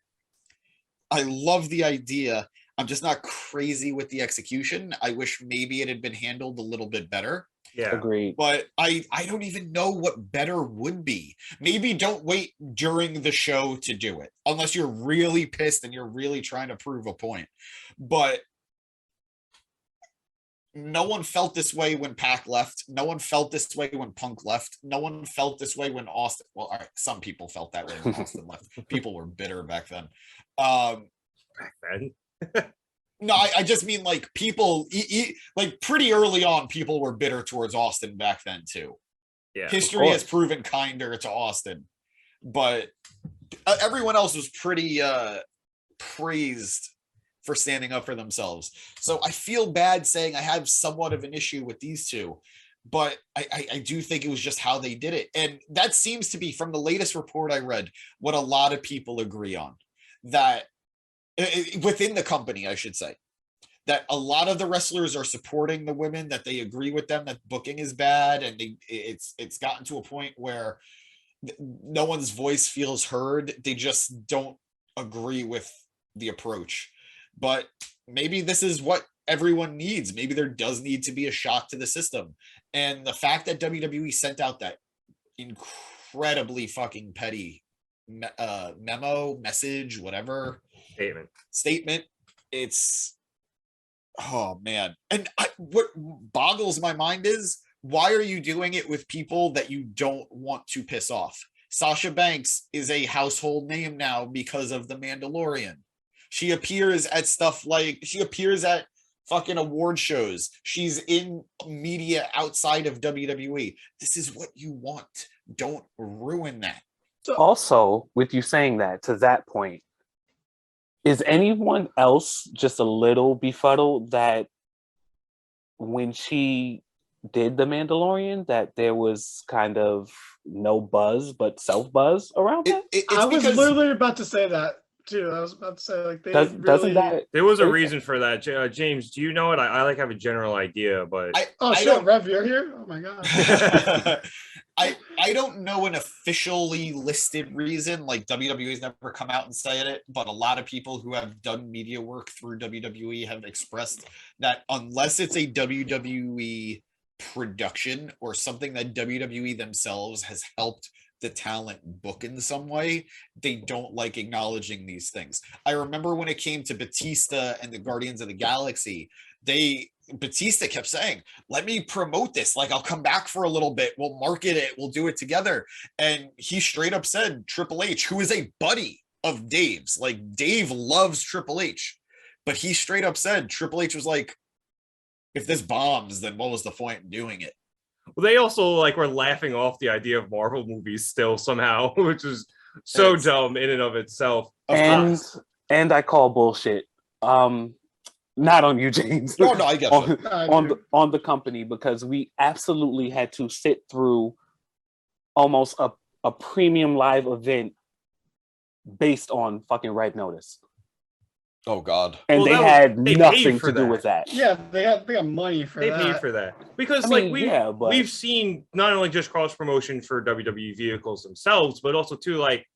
I love the idea. I'm just not crazy with the execution. I wish maybe it had been handled a little bit better. Yeah. Agreed. But I don't even know what better would be. Maybe don't wait during the show to do it unless you're really pissed and you're really trying to prove a point. But no one felt this way when Pac left. No one felt this way when Punk left. No one felt this way when Austin. Well, all right, some people felt that way when Austin left. People were bitter back then. Back then. No, I just mean like people, like pretty early on, people were bitter towards Austin back then too. Yeah. History has proven kinder to Austin, but everyone else was pretty praised for standing up for themselves. So I feel bad saying I have somewhat of an issue with these two, but I do think it was just how they did it. And that seems to be, from the latest report I read, what a lot of people agree on, that within the company, I should say, that a lot of the wrestlers are supporting the women, that they agree with them, that booking is bad. And it's gotten to a point where no one's voice feels heard. They just don't agree with the approach. But maybe this is what everyone needs. Maybe there does need to be a shock to the system. And the fact that WWE sent out that incredibly fucking petty memo, message, whatever statement, it's, oh man. And what boggles my mind is, why are you doing it with people that you don't want to piss off? Sasha Banks is a household name now because of The Mandalorian. She appears at stuff like, she appears at fucking award shows. She's in media outside of WWE. This is what you want. Don't ruin that. Also, with you saying that, to that point, is anyone else just a little befuddled that when she did The Mandalorian, that there was kind of no buzz but self buzz around it? I was literally about to say that too. I was about to say, like, they doesn't that there was a reason for that. James, do you know it? I like have a general idea, but I don't. Rev, you're here. Oh my god. I don't know an officially listed reason. Like, WWE's never come out and said it, but a lot of people who have done media work through WWE have expressed that unless it's a WWE production or something that WWE themselves has helped the talent book in some way, they don't like acknowledging these things. I remember when it came to Batista and the Guardians of the Galaxy, Batista kept saying, let me promote this, like I'll come back for a little bit, we'll market it, we'll do it together. And he straight up said Triple H, who is a buddy of Dave's, like Dave loves Triple H, but he straight up said Triple H was like, if this bombs, then what was the point in doing it? Well, they also were laughing off the idea of Marvel movies still somehow, which is so dumb in and of itself. And I call bullshit. Not on you, James. No, I get on the company, because we absolutely had to sit through almost a premium live event based on fucking Red Notice. Oh God. And Well, they that had they paid nothing for to do that. with that. Yeah, they got money for They that. paid for that because I like mean, we've seen not only just cross promotion for WWE vehicles themselves, but also too like,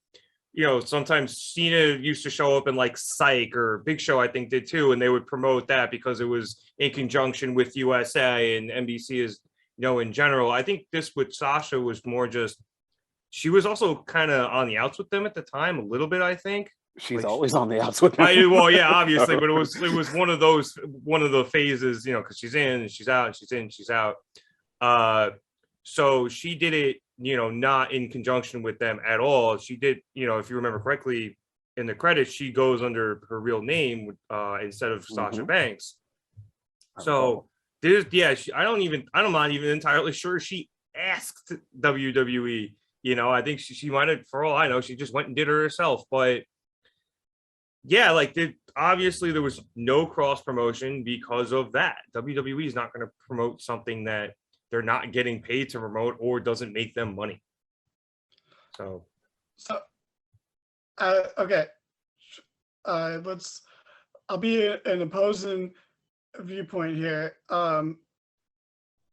you know, sometimes Cena used to show up in like Psych or Big Show, I think did too, and they would promote that because it was in conjunction with USA and NBC is, you know, in general. I think this with Sasha was more just she was also kind of on the outs with them at the time a little bit, I think. She's like, always on the outs with them. Well, yeah, obviously, but it was one of the phases, you know, because she's in and she's out and she's in and she's out. So she did it, you know, not in conjunction with them at all. She did, you know, if you remember correctly, in the credits, she goes under her real name instead of Sasha Banks. So there's, yeah, I'm not even entirely sure she asked WWE. You know, I think she might have, for all I know, she just went and did it herself. But yeah, like obviously there was no cross promotion because of that. WWE is not going to promote something that they're not getting paid to promote or doesn't make them money. So okay. I'll be an opposing viewpoint here.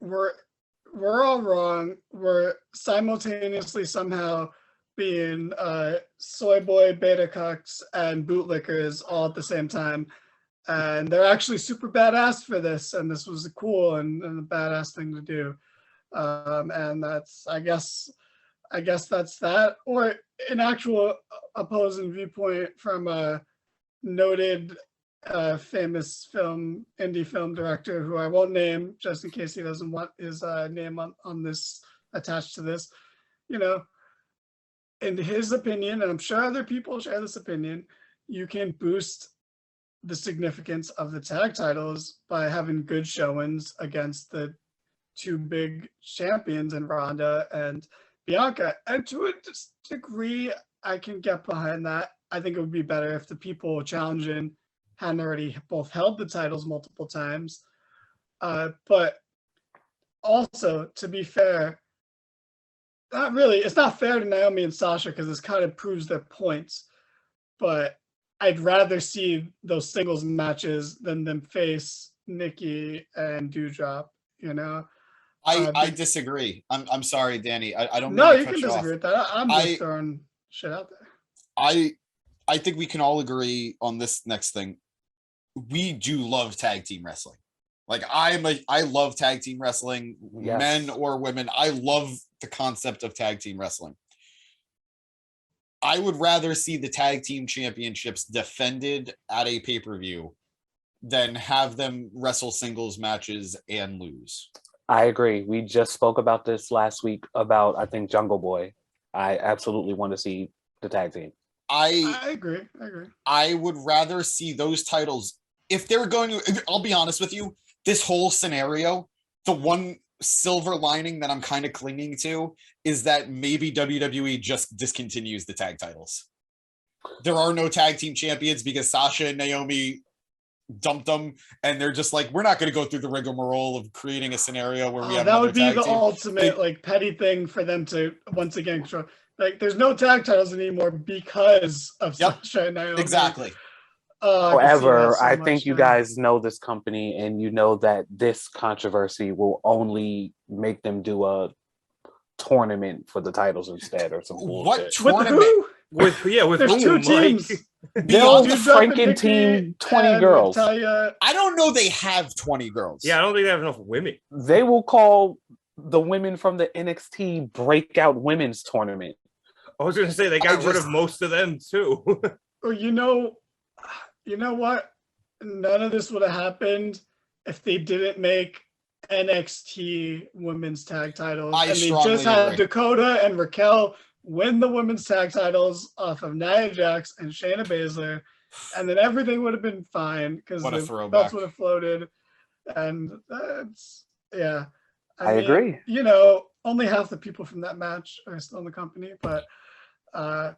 We're all wrong. We're simultaneously somehow being soy boy, beta cucks, and bootlickers all at the same time. And they're actually super badass for this, and this was a cool and a badass thing to do. And that's, I guess that's that. Or an actual opposing viewpoint from a noted famous indie film director who I won't name just in case he doesn't want his name on this attached to this. You know, in his opinion, and I'm sure other people share this opinion, you can boost the significance of the tag titles by having good showings against the two big champions in Ronda and Bianca. And to a degree, I can get behind that. I think it would be better if the people challenging hadn't already both held the titles multiple times. But also, to be fair, not really. It's not fair to Naomi and Sasha because this kind of proves their points. But I'd rather see those singles matches than them face Nikki and Doudrop, you know? I disagree. I'm sorry, Danny. I don't No, mean to you cut can you disagree off. with that. I'm just throwing shit out there. I think we can all agree on this next thing. We do love tag team wrestling. Like I love tag team wrestling, Yes. Men or women. I love the concept of tag team wrestling. I would rather see the tag team championships defended at a pay-per-view than have them wrestle singles matches and lose. I agree. We just spoke about this last week about, I think, Jungle Boy. I absolutely want to see the tag team. I agree. I would rather see those titles if they were going to. I'll be honest with you. This whole scenario, the one silver lining that I'm kind of clinging to is that maybe WWE just discontinues the tag titles. There are no tag team champions because Sasha and Naomi dumped them, and they're just like, we're not going to go through the rigmarole of creating a scenario where we have that would be tag the team. ultimate like petty thing for them to once again control. Like, there's no tag titles anymore because of Sasha and Naomi. Exactly. However, I think you guys know this company, and you know that this controversy will only make them do a tournament for the titles instead, or some bullshit. What tournament? With there's two teams. Build the Franken team 20 girls. I don't know they have 20 girls. Yeah, I don't think they have enough women. They will call the women from the NXT Breakout Women's Tournament. I was going to say they got rid of most of them too. Well, you know what? None of this would have happened if they didn't make NXT women's tag titles. And they just had Dakota and Raquel win the women's tag titles off of Nia Jax and Shayna Baszler, and then everything would have been fine because the belts would have floated. And I mean, agree. You know, only half the people from that match are still in the company, but that's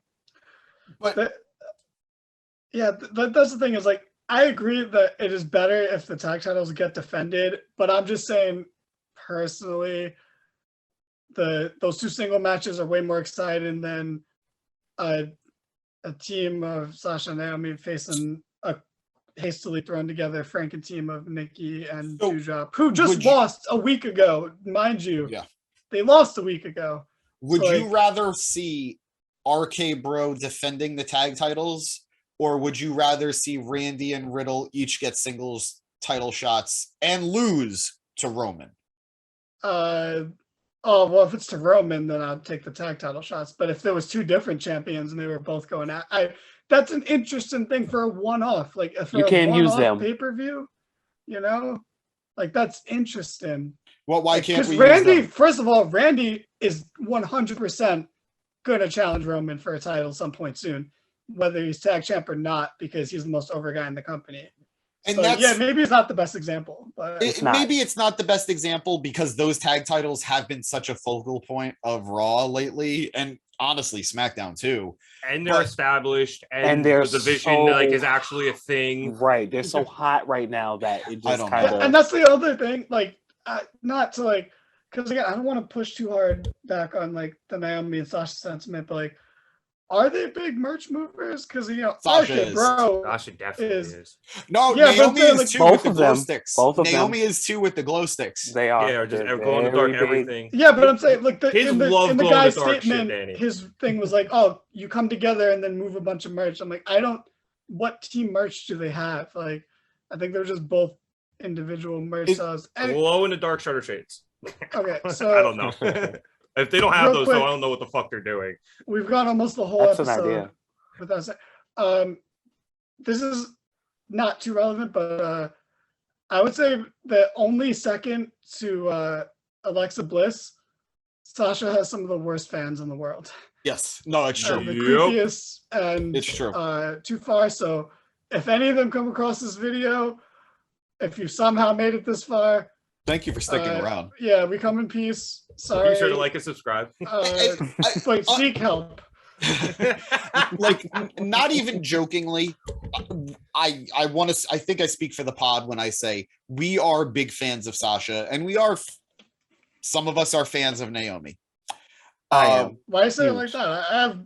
the thing is, like, I agree that it is better if the tag titles get defended, but I'm just saying personally, those two single matches are way more exciting than a a team of Sasha and Naomi facing a hastily thrown together Franken team of Nikki and Dewdrop, who just lost a week ago, mind you. Yeah. They lost a week ago. Would you rather see RK Bro defending the tag titles, or would you rather see Randy and Riddle each get singles title shots and lose to Roman? Well, if it's to Roman, then I'd take the tag title shots. But if there was two different champions and they were both going out, that's an interesting thing for a one-off. Like if you can't use them pay-per-view, like that's interesting. Well, why can't we? Because Randy, first of all, Randy is 100% going to challenge Roman for a title some point soon, whether he's tag champ or not, because he's the most over guy in the company. And so, maybe it's not the best example, but maybe it's not the best example because those tag titles have been such a focal point of Raw lately, and honestly, SmackDown too. And they're established, and they're the division is actually a thing. Right, they're so hot right now that it just kind of. And that's the other thing, not to because again, I don't want to push too hard back on the Naomi and Sasha sentiment, but are they big merch movers? Because Sasha is. Sasha definitely is. No, Naomi is too with the glow sticks. Both of Naomi is too with the glow sticks. They are. Yeah, just glow in the dark, everything. Yeah, but I'm saying, in the guy's statement, his thing was oh, you come together and then move a bunch of merch. I'm what team merch do they have? I think they're just both individual merch styles. Glow in the dark shutter shades. Okay, so I don't know. If they don't have those, though, I don't know what the fuck they're doing. We've gone almost the whole episode. That's an idea. Without saying, this is not too relevant, but I would say that only second to Alexa Bliss, Sasha has some of the worst fans in the world. Yes, no, it's true. The creepiest, and it's true. Too far. So if any of them come across this video, if you somehow made it this far, thank you for sticking around. Yeah, we come in peace. Sorry. Be sure to like and subscribe. But seek help. Not even jokingly, I think I speak for the pod when I say we are big fans of Sasha, and some of us are fans of Naomi. Why I say it like that?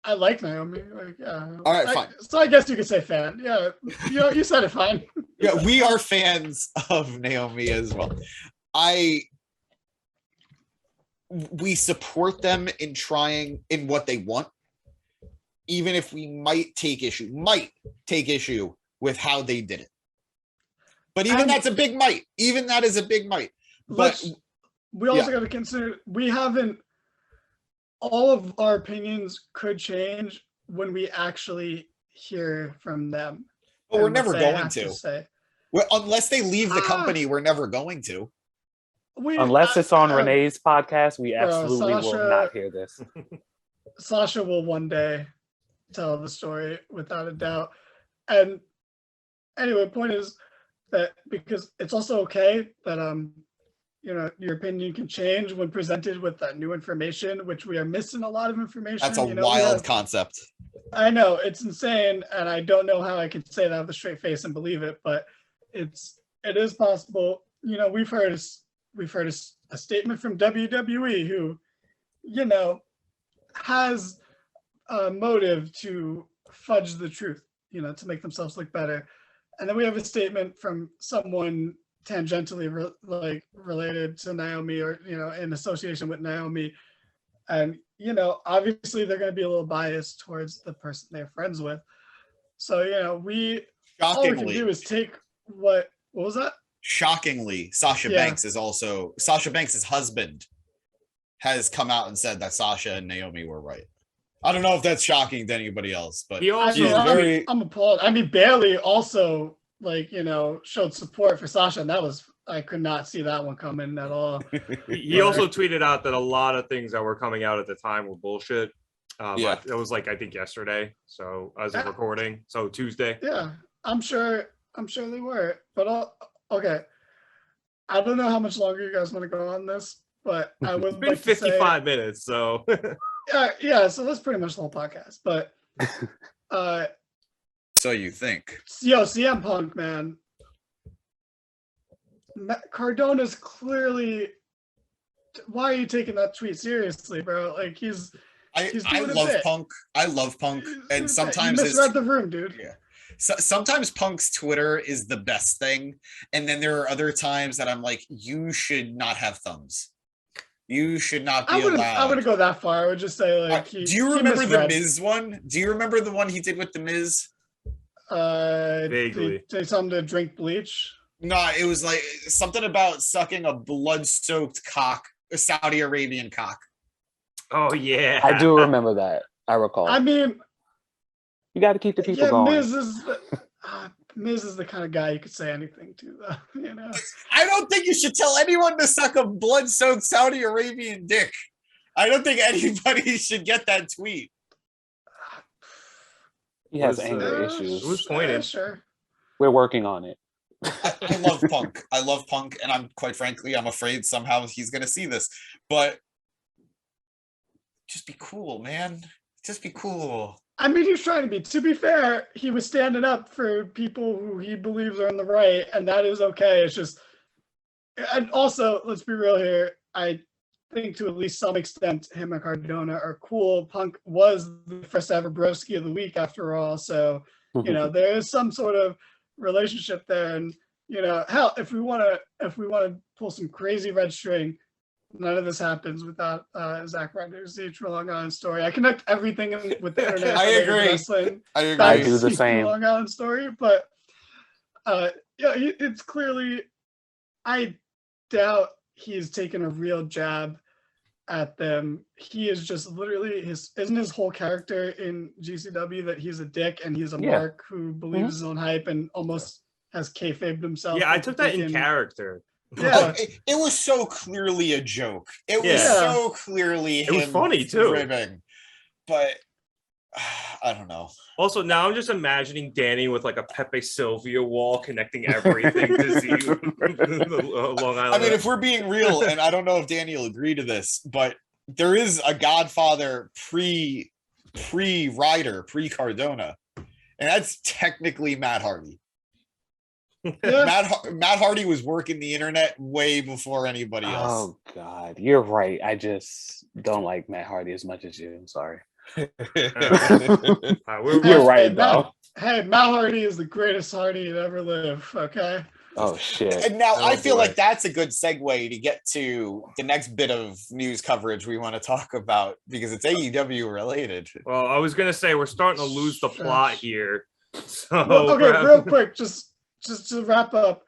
I like Naomi. All right, fine. So I guess you could say fan. Yeah, you said it fine. Yeah, we are fans of Naomi as well. We support them in trying in what they want, even if we might take issue with how they did it. But even that's a big might. Even that is a big might. But we also got to consider all of our opinions could change when we actually hear from them. But we're never going to. Unless they leave the company, we're never going to. Unless it's on Renee's podcast, we absolutely will not hear this. Sasha will one day tell the story without a doubt. And anyway, point is that because it's also okay that your opinion can change when presented with that new information, which we are missing a lot of information. That's a wild concept. I know, it's insane, and I don't know how I can say that with a straight face and believe it, but it is possible. We've heard a statement from WWE who, has a motive to fudge the truth, to make themselves look better. And then we have a statement from someone tangentially related to Naomi, or in association with Naomi, and obviously they're going to be a little biased towards the person they're friends with. So all we can do is take what was that? Shockingly, Sasha Banks' husband has come out and said that Sasha and Naomi were right. I don't know if that's shocking to anybody else, but I'm appalled. Bailey also showed support for Sasha, and I could not see that one coming at all. He also tweeted out that a lot of things that were coming out at the time were bullshit. It was I think yesterday, so as of recording, so Tuesday. Yeah, I'm sure they were, but okay. I don't know how much longer you guys want to go on this, but I would. It's been 55 minutes, so. Yeah. So that's pretty much the whole podcast, but. So you think? Yo, CM Punk, man. Cardona's clearly. Why are you taking that tweet seriously, bro? I love Punk. I love Punk, and sometimes you misread the room, dude. Yeah. So sometimes Punk's Twitter is the best thing, and then there are other times that I'm like, you should not have thumbs. You should not be allowed. I wouldn't go that far. I would just say like. Do you remember the Miz one? Do you remember the one he did with the Miz? Vaguely. Say something to drink bleach. No, it was like something about sucking a blood-soaked cock, a Saudi Arabian cock. Oh yeah, I do remember that. I recall. I mean, you got to keep the people going. Miz is the kind of guy you could say anything to, though. You know, I don't think you should tell anyone to suck a blood-soaked Saudi Arabian dick. I don't think anybody should get that tweet. He has anger issues. It was pointed. Sure. We're working on it. I love Punk. I love Punk, and I'm quite frankly, I'm afraid somehow he's gonna see this. But just be cool, man. Just be cool. I mean, he's trying to be. To be fair, he was standing up for people who he believes are in the right, and that is okay. It's just, and also, let's be real here. I think to at least some extent, him and Cardona are cool. Punk was the first ever broski of the week, after all. So, you know, there is some sort of relationship there, and you know, hell, if we want to pull some crazy red string, none of this happens without Zack Ryder's The True Long Island Story. I connect everything with the internet. I agree. Wrestling. I agree. I do the same. Long Island Story, but yeah, it's clearly. I doubt he's taken a real jab at them. He is just literally isn't his whole character in GCW that he's a dick and he's a mark who believes his own hype and almost has kayfabed himself. Yeah, I took that in character. Yeah, it was so clearly a joke. It was so clearly it was funny too. Ribbing. But I don't know. Also, now I'm just imagining Danny with like a Pepe Sylvia wall connecting everything to Z Long Island. I mean, if we're being real, and I don't know if Danny will agree to this, but there is a Godfather pre-Ryder, pre-Cardona, and that's technically Matt Hardy. Yeah. Matt Hardy was working the internet way before anybody else. Oh God, you're right. I just don't like Matt Hardy as much as you. I'm sorry. You're right, though. Hey, Matt Hardy is the greatest Hardy to ever live. Okay. Oh shit. And now I feel like that's a good segue to get to the next bit of news coverage we want to talk about because it's AEW related. Well, I was gonna say we're starting to lose the plot here. So okay, real quick, just to wrap up,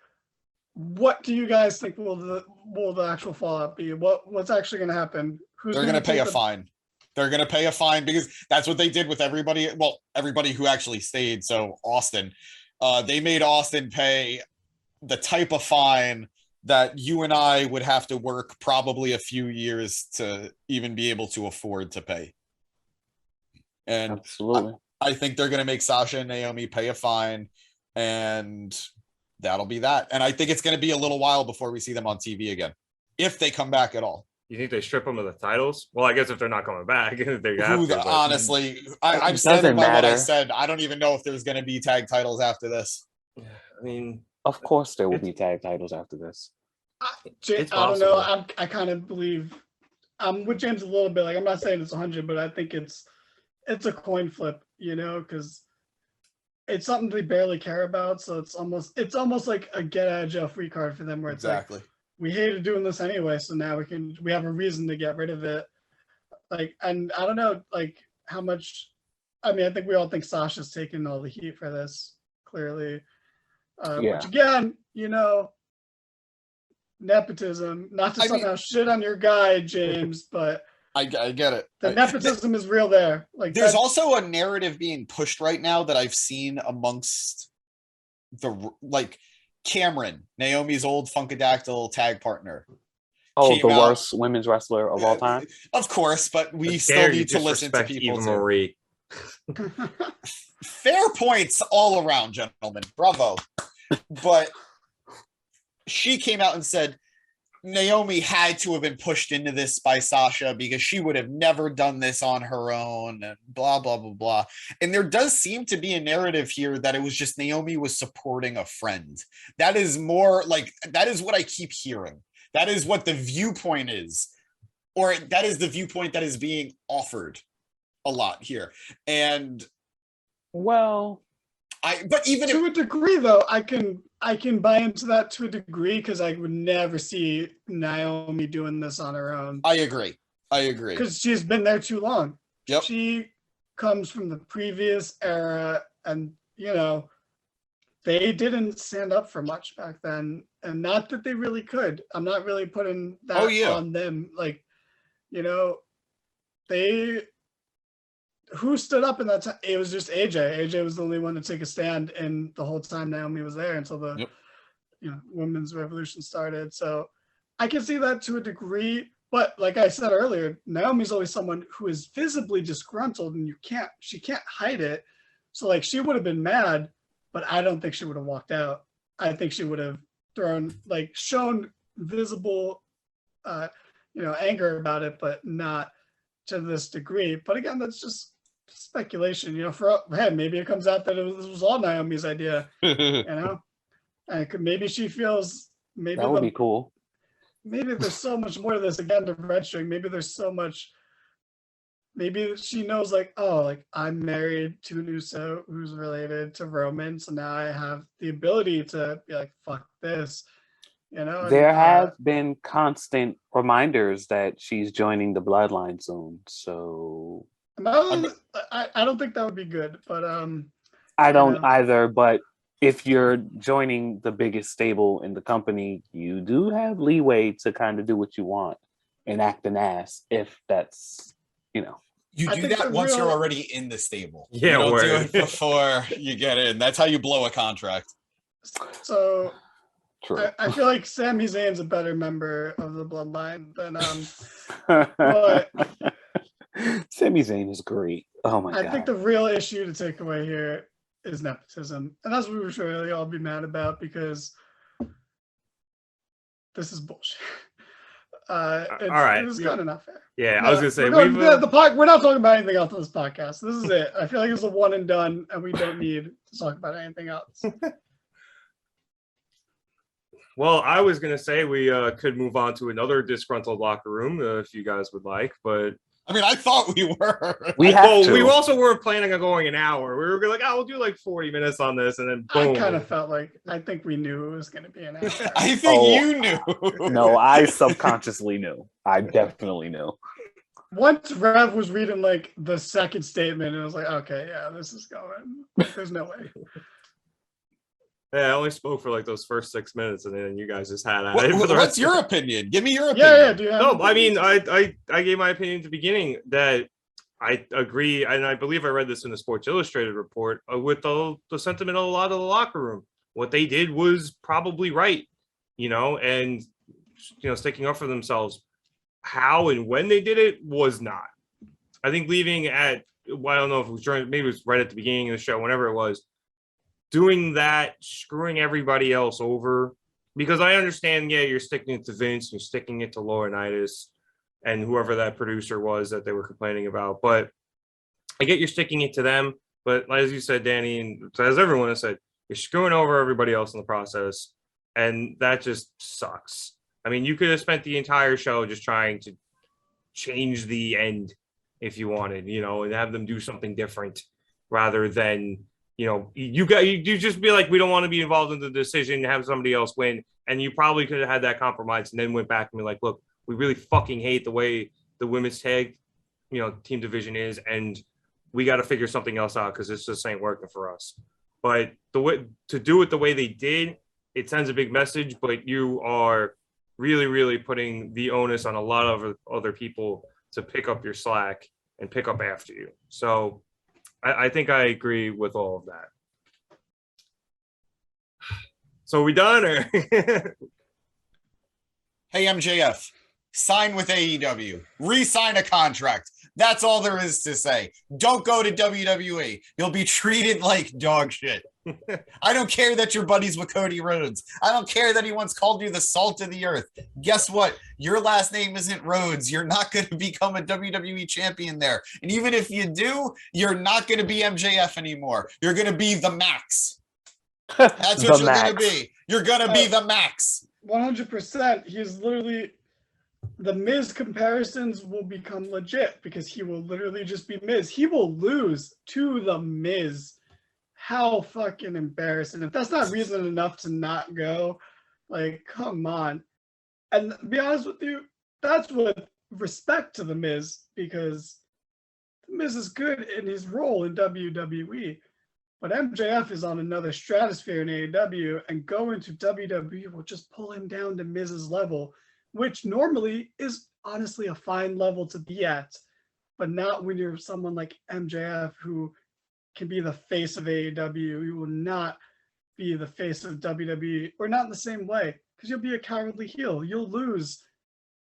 what do you guys think will the actual fallout be? What's actually going to happen? They're going to pay a fine. They're going to pay a fine because that's what they did with everybody. Well, everybody who actually stayed. So Austin, they made Austin pay the type of fine that you and I would have to work probably a few years to even be able to afford to pay. And absolutely, I think they're going to make Sasha and Naomi pay a fine. And that'll be that. And I think it's going to be a little while before we see them on TV again, if they come back at all. You think they strip them of the titles? Well, I guess if they're not coming back, they have to. Honestly, I'm standing by what I said. I don't even know if there's going to be tag titles after this. I mean, of course there will be tag titles after this. I don't know. I kind of believe I'm with James a little bit. Like I'm not saying it's 100, but I think it's a coin flip. You know, because it's something they barely care about, so it's almost like a get out of jail free card for them, where it's exactly like, we hated doing this anyway, so now we have a reason to get rid of it. Like, and I don't know, like how much. I mean, I think we all think Sasha's taking all the heat for this, clearly. Which again, you know, nepotism. Not to somehow shit on your guy, James, but. I get it. The nepotism is real there. Like there's also a narrative being pushed right now that I've seen amongst Cameron, Naomi's old Funkadactyl tag partner. Oh, the worst women's wrestler of all time. Of course, but we still need to listen to people. Marie. Fair points all around, gentlemen. Bravo. But she came out and said Naomi had to have been pushed into this by Sasha because she would have never done this on her own and blah, blah, blah, blah. And there does seem to be a narrative here that it was just Naomi was supporting a friend. That is more like, that is what I keep hearing. That is what the viewpoint is, or that is the viewpoint that is being offered. a lot here. And well, but even to a degree though, I can buy into that to a degree because I would never see Naomi doing this on her own. I agree. Because she's been there too long. Yep. She comes from the previous era, and they didn't stand up for much back then, and not that they really could. I'm not really putting that on them. Like, who stood up in that time? It was just AJ. AJ was the only one to take a stand, and the whole time Naomi was there until the women's revolution started. So I can see that to a degree. But like I said earlier, Naomi's always someone who is visibly disgruntled, and she can't hide it. So like she would have been mad, but I don't think she would have walked out. I think she would have shown visible, anger about it, but not to this degree. But again, that's just speculation. Maybe it comes out that this was all Naomi's idea. And maybe she feels that would be cool. Maybe there's so much more to this. Again, to red string. Maybe there's so much. Maybe she knows, I'm married to an Uso who's related to Roman, so now I have the ability to be like, fuck this, There have been constant reminders that she's joining the bloodline soon, so I don't think that would be good, but I don't either. But if you're joining the biggest stable in the company, you do have leeway to kind of do what you want and act an ass if that's, You do that once you're already in the stable. Yeah, you don't do it before you get in. That's how you blow a contract. So true. I feel like Sami Zayn's a better member of the bloodline than but Sami Zayn is great. Oh my god. I think the real issue to take away here is nepotism. And that's what we should really all be mad about, because this is bullshit. All right. It's kind of not fair. Yeah, I was gonna say we're not talking about anything else on this podcast. This is it. I feel like it's a one and done, and we don't need to talk about anything else. Well, I was gonna say we could move on to another disgruntled locker room if you guys would like, but I mean, I thought we were. We also weren't planning on going an hour. We were like, we'll do like 40 minutes on this, and then boom. I kind of felt like I think we knew it was going to be an hour. I think you knew. No, I subconsciously knew. I definitely knew. Once Rev was reading like the second statement, and I was like, okay, yeah, this is going. There's no way. Yeah, I only spoke for like those first 6 minutes, and then you guys just had at it. What's your opinion? Give me your opinion. Yeah. Do you have I mean, I gave my opinion at the beginning that I agree, and I believe I read this in the Sports Illustrated report with the sentiment of a lot of the locker room. What they did was probably right, and sticking up for themselves. How and when they did it was not. I think leaving at, I don't know if it was maybe it was right at the beginning of the show, whenever it was. Doing that, screwing everybody else over, because I understand, you're sticking it to Vince, you're sticking it to Laurinaitis and whoever that producer was that they were complaining about. But I get you're sticking it to them. But as you said, Danny, and as everyone has said, you're screwing over everybody else in the process. And that just sucks. I mean, you could have spent the entire show just trying to change the end if you wanted, and have them do something different rather than you just be like, we don't want to be involved in the decision, have somebody else win. And you probably could have had that compromise and then went back and be like, look, we really fucking hate the way the women's tag, team division is. And we got to figure something else out because this just ain't working for us. But the way to do it the way they did, it sends a big message, but you are really, really putting the onus on a lot of other people to pick up your slack and pick up after you. So I think I agree with all of that. So are we done? Or Hey, MJF, sign with AEW. Re-sign a contract. That's all there is to say. Don't go to WWE. You'll be treated like dog shit. I don't care that you're buddies with Cody Rhodes. I don't care that he once called you the salt of the earth. Guess what? Your last name isn't Rhodes. You're not going to become a WWE champion there. And even if you do, you're not going to be MJF anymore. You're going to be the Max. That's what you're going to be. You're going to be the Max. 100%. He's literally the Miz comparisons will become legit because he will literally just be Miz. He will lose to the Miz. How fucking embarrassing. If that's not reason enough to not go, like, come on. And to be honest with you, that's with respect to the Miz, because the Miz is good in his role in WWE. But MJF is on another stratosphere in AEW, and going to WWE will just pull him down to Miz's level, which normally is honestly a fine level to be at, but not when you're someone like MJF who can be the face of AEW. You will not be the face of WWE, or not in the same way, because you'll be a cowardly heel. You'll lose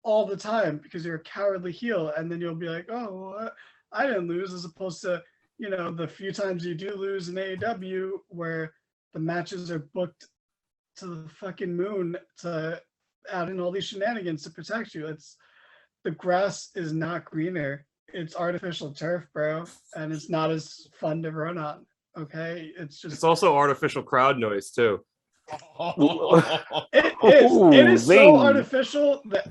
all the time because you're a cowardly heel, and then you'll be like, oh, well, I didn't lose, as opposed to, you know, the few times you do lose in AEW where the matches are booked to the fucking moon to add in all these shenanigans to protect you. It's the grass is not greener. It's artificial turf, bro, and it's not as fun to run on. Okay, it's also artificial crowd noise too. It is so artificial that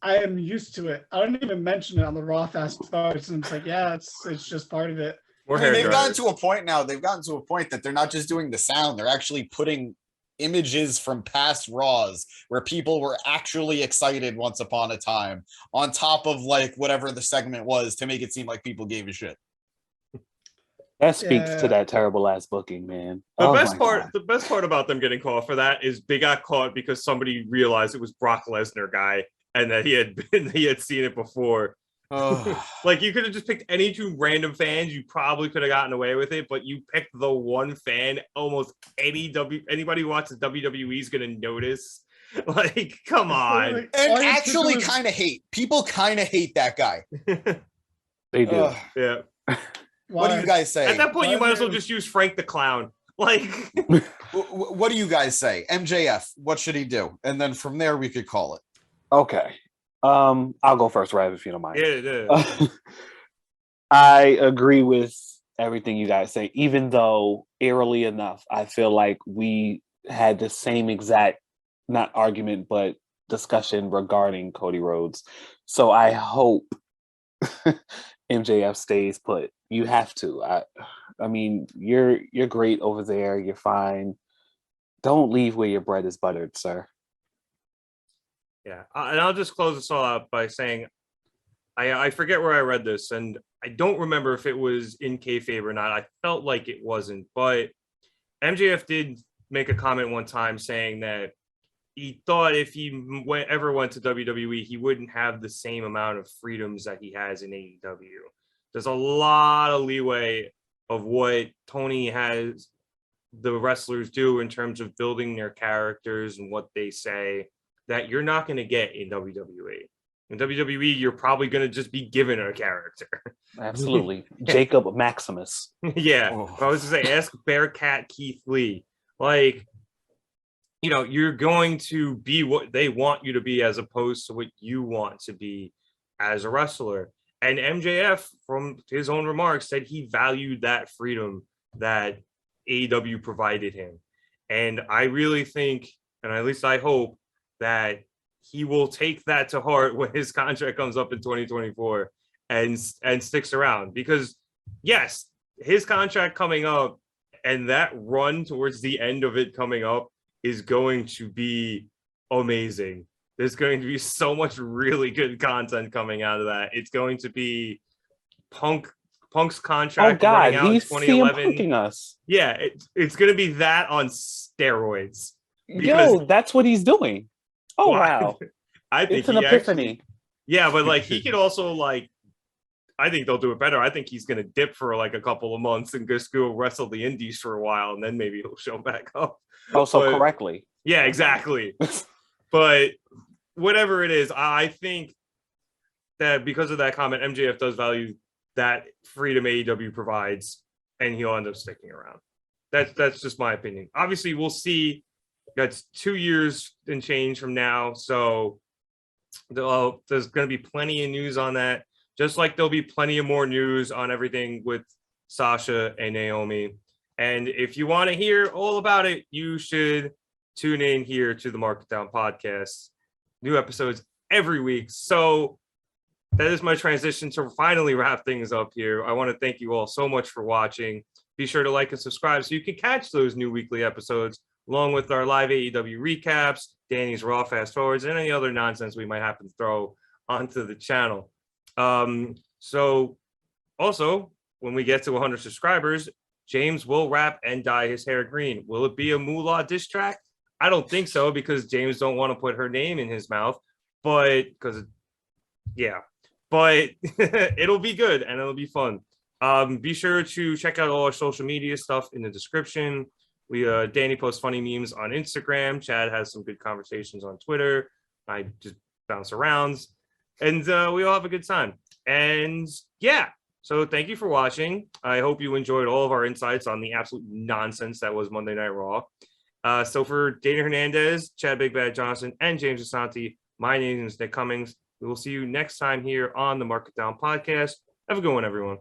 I am used to it. I don't even mention it on the Raw fast forwards, and it's like, yeah, it's just part of it. I mean, they've gotten to a point now. They've gotten to a point that they're not just doing the sound; they're actually putting images from past Raws where people were actually excited once upon a time on top of like whatever the segment was to make it seem like people gave a shit. That speaks to that terrible ass booking, man. The best part about them getting caught for that is they got caught because somebody realized it was Brock Lesnar guy and that he had seen it before. Like, you could have just picked any two random fans, you probably could have gotten away with it, but you picked the one fan almost anybody who watches WWE is gonna notice. Like, come on. And actually kind of hate. People kind of hate that guy. They do. Yeah. What do you guys say? At that point, you might as well just use Frank the Clown. Like, what do you guys say? MJF, what should he do? And then from there, we could call it. Okay. I'll go first, Rav, if you don't mind. Yeah. I agree with everything you guys say, even though, eerily enough, I feel like we had the same exact, not argument, but discussion regarding Cody Rhodes. So I hope MJF stays put. You have to. I mean, you're great over there. You're fine. Don't leave where your bread is buttered, sir. Yeah, and I'll just close this all out by saying, I forget where I read this, and I don't remember if it was in kayfabe or not. I felt like it wasn't, but MJF did make a comment one time saying that he thought if he ever went to WWE, he wouldn't have the same amount of freedoms that he has in AEW. There's a lot of leeway of what Tony has the wrestlers do in terms of building their characters and what they say that you're not going to get in WWE. In WWE, you're probably going to just be given a character. Absolutely. Jacob Maximus. Yeah. I was going to say, ask Bearcat Keith Lee. Like, you know, you're going to be what they want you to be as opposed to what you want to be as a wrestler. And MJF, from his own remarks, said he valued that freedom that AEW provided him. And I really think, and at least I hope, that he will take that to heart when his contract comes up in 2024 and sticks around. Because, yes, his contract coming up and that run towards the end of it coming up is going to be amazing. There's going to be so much really good content coming out of that. It's going to be Punk's contract running out in 2011. Punking us. Yeah, it's going to be that on steroids. Yo, that's what he's doing. Oh, wow. I think it's an epiphany. Yeah, but like he could also like, I think they'll do it better. I think he's going to dip for like a couple of months and just go wrestle the indies for a while, and then maybe he'll show back up. Correctly. Yeah, exactly. But whatever it is, I think that because of that comment, MJF does value that freedom AEW provides, and he'll end up sticking around. That's just my opinion. Obviously, we'll see. That's 2 years and change from now, so there's going to be plenty of news on that. Just like there'll be plenty of more news on everything with Sasha and Naomi. And if you want to hear all about it, you should tune in here to the Market Down podcast. New episodes every week. So that is my transition to finally wrap things up here. I want to thank you all so much for watching. Be sure to like and subscribe so you can catch those new weekly episodes, along with our live AEW recaps, Danny's Raw fast forwards, and any other nonsense we might happen to throw onto the channel. So also, when we get to 100 subscribers, James will wrap and dye his hair green. Will it be a Moolah diss track? I don't think so, because James don't want to put her name in his mouth, but but it'll be good and it'll be fun. Be sure to check out all our social media stuff in the description. Danny posts funny memes on Instagram. Chad has some good conversations on Twitter. I just bounce around, and we all have a good time. And yeah, so thank you for watching. I hope you enjoyed all of our insights on the absolute nonsense that was Monday Night Raw. So for Dana Hernandez, Chad Big Bad Johnson, and James Gisante, my name is Nick Cummings. We will see you next time here on the Mark It Down podcast. Have a good one, everyone.